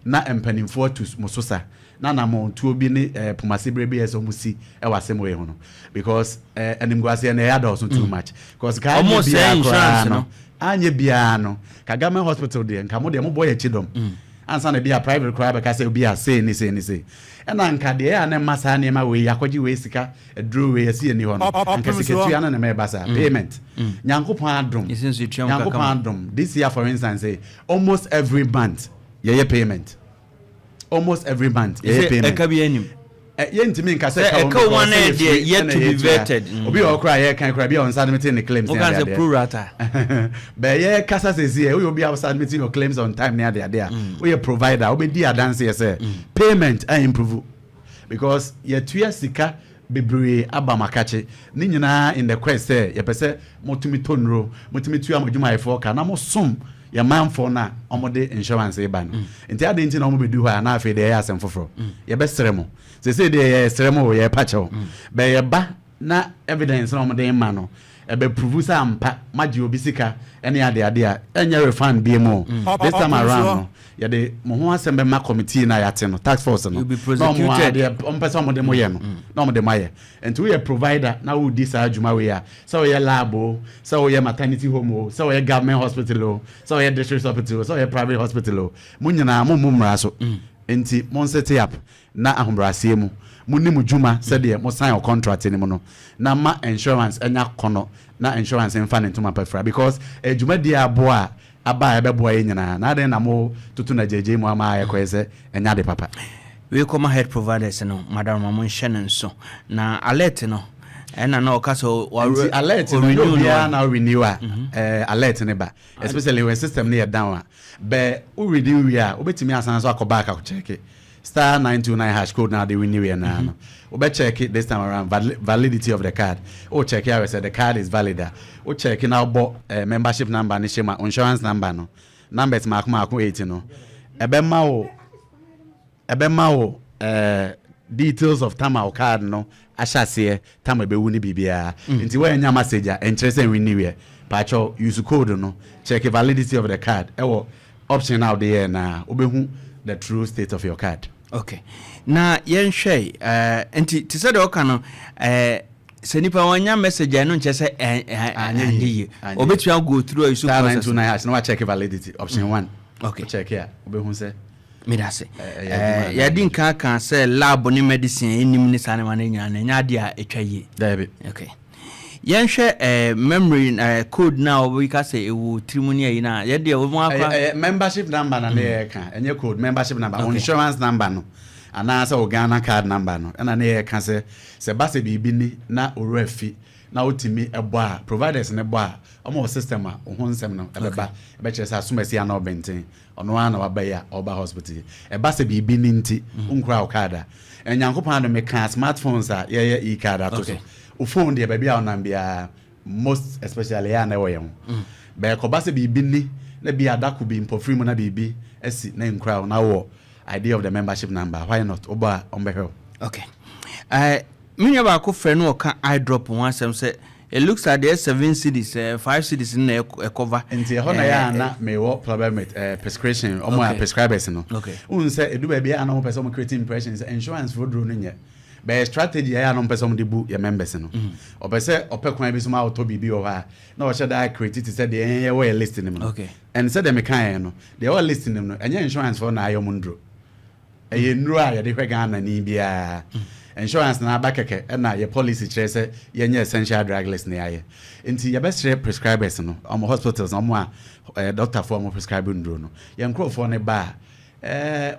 na empanimfo to musosa na mo tuo bi ne pomase brebe eso musi e wasem we hu no because animguase na ya do so too much because ka almost insurance no anye bia no ka government hospital de nka mo de mo boy chidom ansa na bia private cry be ka say bia say ni say ena nka de ya na masa na ma we yakwaji we sika edro we asi ni ho no nka siketu ya na me basa payment nyankopon adom this year for instance say almost every month ye payment almost every month ye payment ekabi anim ye ntimi nka say ka one dey yet to be vetted obi o cry ye kan cry bia on submit the claims there okay pro rata but ye kasa say here we obi submit your claims on time near there we a provider obi di adance here say payment and improve because ye tuya sika bebre abamakache ni nyina in the quest say ye pese motumi tonro motumi tuya modwuma ifo ka na mo som ya manfo na omode insurance e ban enti ade enti na omo bedu ha na afi de ya asem foforo ye be seremo se de ye seremo ye pacho be ye ba na evidence na omode ma no e be prove sa ampa maji obisika ene ade a enye refund bi mo this time around no ye de mo ho asem be ma committee na ya te no task force no prosecuted on person omode mo ye no na omode maye enti we provider na we dis adwuma we ya so we lab so we maternity home so we government hospital so we district hospital so we private hospital mo nyina mo mumra so enti mo set up na ahombrase mu munim djuma said de mo sign a contract ni mo no na ma insurance enya kono na insurance enfa ne ntoma pafra because djuma di aboa aba ebeboa yenyina na den na mo tutu na jeje mu ama ayekwese enya de papa we come head providers no madam mo nhye ne nso na alert no and I know castle alert now renew alert neighbor, especially when system near down. But we renew ya, obetimi asan so akobaka ko check it. Star 929 hash code now they renew ya now. Obe check it this time around validity of the card. O check here say the card is valid. O check now bo membership number ni shema insurance number no. Numbers mark 80 no. Ebe ma wo details of Tama card no ashase Tama be wuni bibia nti we nya message interest and renew here pacho use code no check the validity of the card ewo option out there na obehu the true state of your card. Okay, na yen hwe nti ti say the oka no se nipa wanya message no nche say anye obetua go through use process no wa check validity option 1. Okay, check here obehu say Midase. Ya din kan say lab ni medicine enim ni sane man nya na nya dia etwaye. David. Okay. Yen hwe memory code now we can say e wo trimunia yi na ye dia wo mu akwa membership number na na ka enye code membership number insurance number no ana say Ghana card number no na na ka say base bibi ni na orafi na otimi ebo a providers ne bo a omo system a ho nsem no ebeba ebe say asumasi na obenten ono ana wabaya oba hospital eba se bibi ni nti unkra okada enyankopon do me ka smartphones a ye e-card ato o phone de baby a onambia most especially ya na woyem be ko ba se bibi ni na bi adako bi mpofri mu na bibi esi na nkra na wo idea of the membership number why not oba ombehel. Okay, minya ba ko frɛ no ka I drop one sem say it looks like there's 7 cities 5 cities in a cover nti ho na ya na me wo problem with prescription omo prescribers no un say edu ba bia na mo person create impressions insurance for drone nye be strategy ya na mo person de bu your members no opese opekwan bi so ma auto bibi o ha na o sheda create it say the ye we listing no and say them kan no they all listing no enye insurance for na ayomundro eye nru a ye de hwe Ghana ni bia insurance na abakeke na your policy chere say yenye essential drug list na yaye nti ye best prescribers no am hospitals no mo a doctor for mo prescribe ndro no ye nkrofo ne ba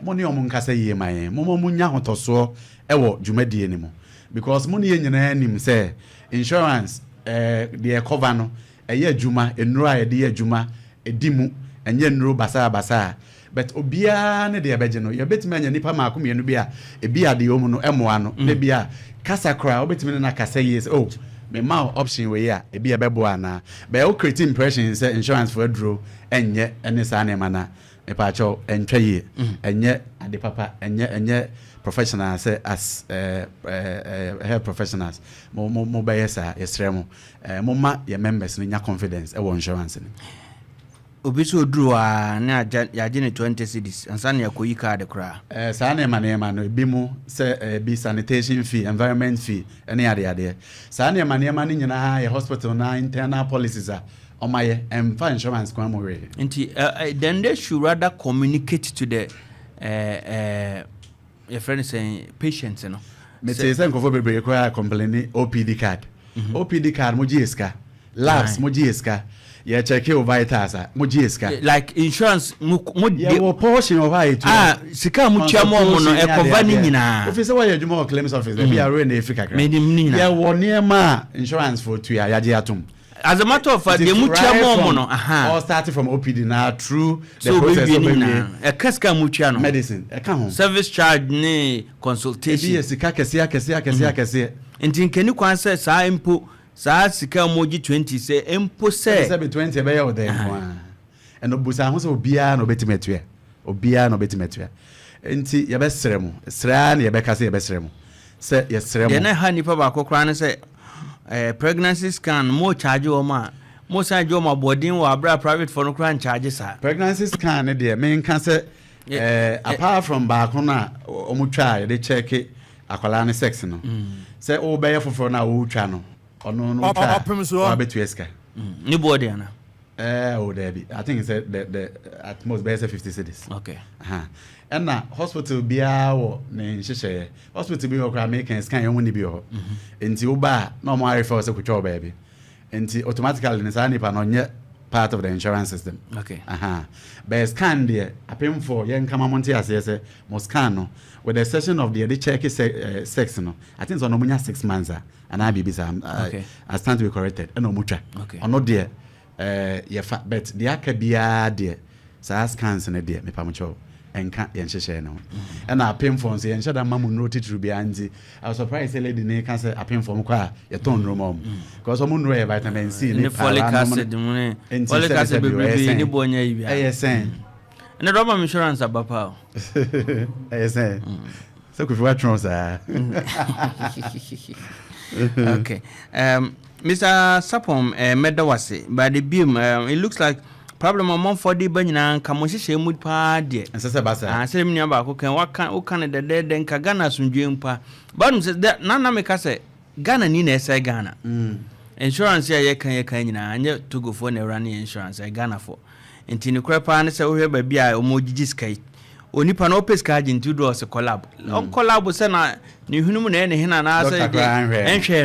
mo ne omo nkasa yie man mo nya hotoso ewo dwumadie ni mo because mo ne nyina anim say insurance the cover no eye adwuma enro a ye de adwuma edimu enye nro basa but obia ne de abeje no ye betime anya nipa maako mienu bia ebia de omu no emoa no ne bia kasa kra obetime na kasa yes oh me ma option we ya ebia bebo ana be o create impression say insurance for draw enye ene sa na ma na me pa cho entwaye enye ade papa enye professional say as health professionals mo be yesa yesremo mo ma your members nya confidence e wo insurance ni obiso dru a na ya gene 20 cities ansa na yakoyi card kra sa na ema no bi mu se bi sanitation fee environment fee ene ade sa na ema ni nyina ya hospital na internal policies a omaye emfa insurance kwa mo we nti then they should rather communicate to the your friend saying patients no me say nkofo bebre kwa complain OPD card OPD card mo GSK labs mo GSK yeah check your vitals mo GSK like insurance mo yeah portion of it sika mo tia mo no e cover ni nyina officer why you mo claims office be are na Africa yeah won near insurance for tu ya je atom as a matter of fact the mo tia mo no all starting from OPD now through the so process of e kaska mo tia no medicine e ka ho service charge ni consultation be sika kese nti nkeni kwan say sa impo sa sika moji 20 say empo say 20 be ya dem kwa eno busa ho so obia na obetimetua enti ye be sremu sra na ye be kase ye be sremu se ye sremu ye na ha nipa ba kokra na say pregnancy scan mo charge o ma mo charge o ma boarding wa abra private for no kran charge sa pregnancy scan ne de me nka say apart from back na omutwa ye de check akwala ne sex no say o be ye foforo na o twa no ono Opemsuo abetu eska ni body ana oh Debbie I think it's the at most best 50 cities okay and na hospital bia wo ne nhihye hospital bi wo kra make scan yo ni bi ho enti wo ba na mo refer se kwetwa baby enti automatically ne sa nipa no nye part of the insurance system. Okay. But scan there, I pay for young Kamamonti as I say, Moscano, with the session of the check sex, no. I think it's on 6 months, and I be I stand to be corrected. No mucha. Okay. Or not dear, but the Akabia dear, so scans and a dear, me pamucho. And can't share no. And I pay for say and shut that mamma noted to be anti. I was surprised a lady near cancer I pay for Mqua, your tone room. Because I'm on vitamin C and the folic acid, folic acid be any bonya. Yes, and the rubber insurance about power. Yes, so if you watch okay. Mr. Sarpong, Medawase, by the beam, it looks like problem among for the Benyan, Kamoshi mood pa dear. And Sasa Bassa, and say me about who can what can the dead then Kagana soon jumpa. But says that Nana make us say Ghana Nina say Ghana. Insurance here, you can and yet to go for a running insurance, I Ghana for. And Tinu Crepa and say, we have a beer or more skate. Only Panopes card in 2 doors a collab. On collab was sent new human and I say,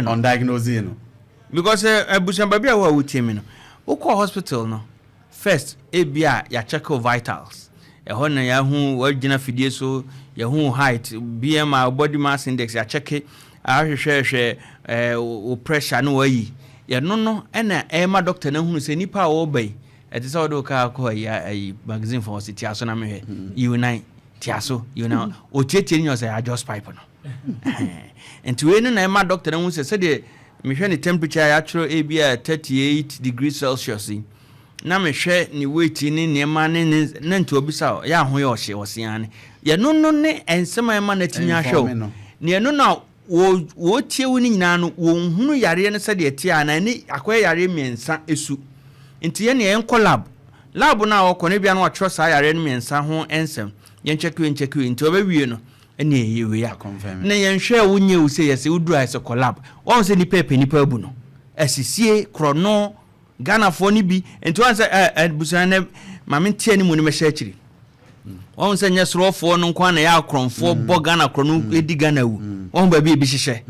on diagnosing. Because a Busambabia would tell me, Oko hospital no. First, ABI, ya check your vitals. Ya hona ya hu original fidie so, ya hu height, BMI, body mass index, ya check it. I share pressure no way. Ya no, and my doctor no who say nipa obey. It is all the car call a magazine for us. Tiaso na me unite Tiaso, you know. O tietin you say I just pipe no. And to any my doctor no say the me temperature actual ABI 38 degrees Celsius. Na me hwe ni weight ni niema ne na nto obisa ya ho ye ohye osiane ye no ne ensema ema na tinya hwe ne no na wo tie wo ni nyina no wo hunu yare ne se de tie na ni akoye yare miensa esu nti ye ne enko lab na wo ne bia na wo sa yare ne miensa ho ensem ye ncheku nti obawie no ene ye we ya ne ye hwe wo nye wo se ye se wo dura ese collab wo se ni pepe ni pabu no asisie krono Ghana for ni bi enti wan say busane mame tie ni mu ni me hye akiri won say nyesro fo no kwa na ya akronfo bo Ghana krono edi Ghana wu won ba bi hye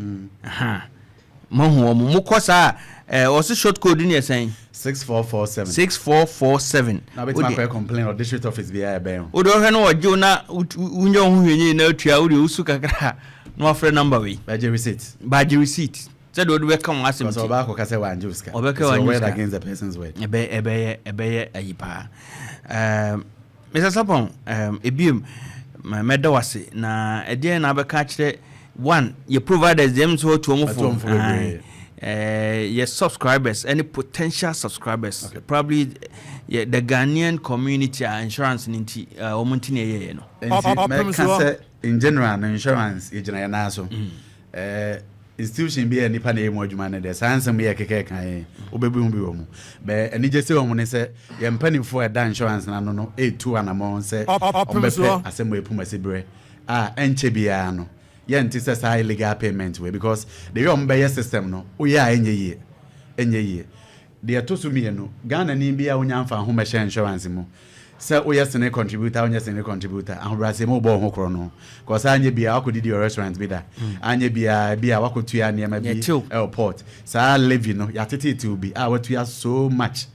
mo hu mo kosa also short code ni esen 6447 na bet ma complain or district office bi ya ben o do hwe no ojo na unyo hu hwenyi na atua wo de usu kakra no afre number we badge receipt said would we come as so ba ko kase wan juska so word against the person's word ebe ayipa Mr. Sarpong ebiem medawase na ede na be ka kire one your providers them so to mo for your subscribers any potential subscribers probably the Ghanaian community insurance ninti omunti ne ye no in general insurance ejina na so institution be nipa na emu adwuma na de sansem ye keke kan obebu bi wo mu be ani je se wo mu ne se ye mpanifo e da insurance na no e2 anamon se obepe asemo epum asebre enche bia no ye nti se sa illegal payment we because the yom be system no wo ya enye ye de atosu mi no Ghana ni bia wonya mfa ho me insurance mu se oyesene contributor onyesene contributor ahobrase mo bo ho kro no cause anye bia akodi your restaurant bi da anye bia wakotua ne ma bi airport sa levy no ya tete to bi watua so much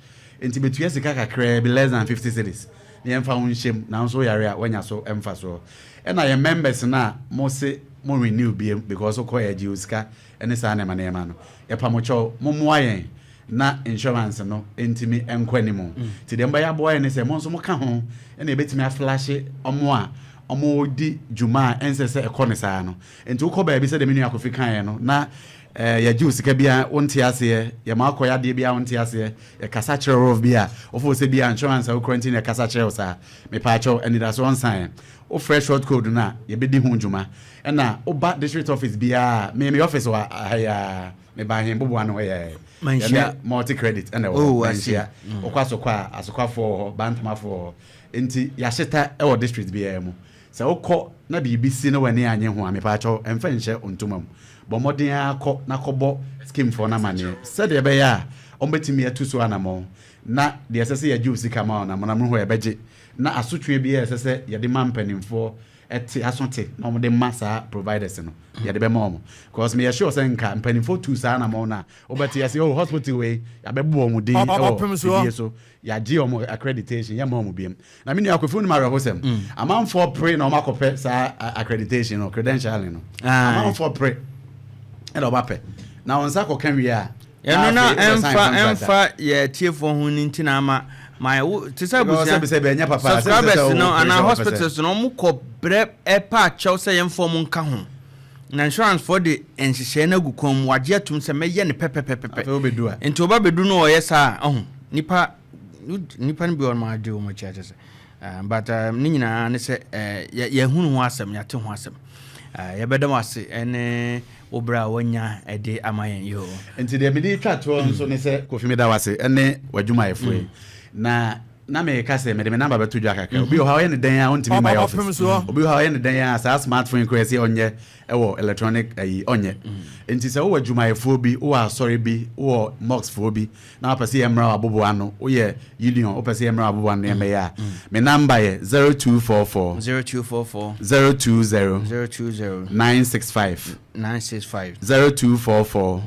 enti betua sika kakra be less than 50 cities ne emfa ho nshem na so yare a wanya so emfa so e na your members na mo se mo renew bi because o ko ya ji usika ene sa na ma no e pa mo cho mo moayen na insurance no entimi enkwanimu ti dem ba ya boy ne se mo nso mo ka ho na ebetimi aflash omo di juma ensese ekonisa no enti wo ko ba bi se de menu akofi kan no na ya juice ka bia wonte ase ya makoya de bia wonte ase ya kasa kire of bia ofo se bia insurance wo quarantine ya kasa kire sa me pa cho and that's one sign o fresh short code na ye be di ho juma na o ba district office bia me office wa ya me ba hin bobo anu ya Manhyia multi credit and Manhyia okwa asokwa for bantama for enti ya sheta e district bia mu se okọ na BBC no wani anye ho amepa cho emfa nche ontomam bo modern akọ na kọbọ scheme for na mane said e be ya ombetimi atuso anamo na de sese ya juice kama na monamro ho e beje na asotwe bia sese ye de mampanimfo ɛte asonte na ɔmo de massa providers no ya de be mo because me sure say nka mpanimfo tu saa na mo na obeti yesi oh hospital we ya be bo mo de so ya gi omo accreditation ya mo biem na me ni akofo ni mara hosem amount for pray na omo akopɛ saa accreditation or credentialing no amount for pray e do ba pɛ na onsa ko kan wi a no na emfa ye tiefo hu ni ntina ama my tisa busia subscribers no and hospitals no mu ko bre e pa chaw say yemfo mu nka ho na insurance for the enhihye na gukom wage atum se meye ne pepepepe enti oba bedu no oye sa nipa no bi on ma de o mo chache se but ni nyina ne se ye hunu ho asem ya te ho asem ye bedam ase ene obra wonya ede amayen yo enti de me di twa to nso ne se kofi me da wase ene wadwuma efo na me ka se me de me number beto dwa kaka obi o ha ye ne dan a ontimi my office obi o ha ye ne dan a sa smartphone ko ese onye ewo electronic onye enti se wo wadwuma efo bi wo asori bi wo mox fo bi na apese emra abobo ano wo ye union opese emra abobo ano me ya me number ye 0244 020 965 0244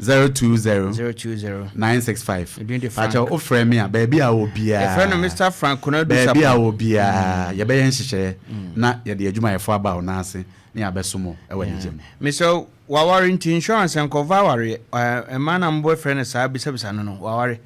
020 965 acha o frame me a baby a obia e friend Mr. Frank Konadu Sarpong baby a obia ye be yenhihye na ye de adwuma ye fo aba o na ase ni abesomo e wani jem Mr. Wawari insurance and cover wari man and boyfriend sa bisa no wawari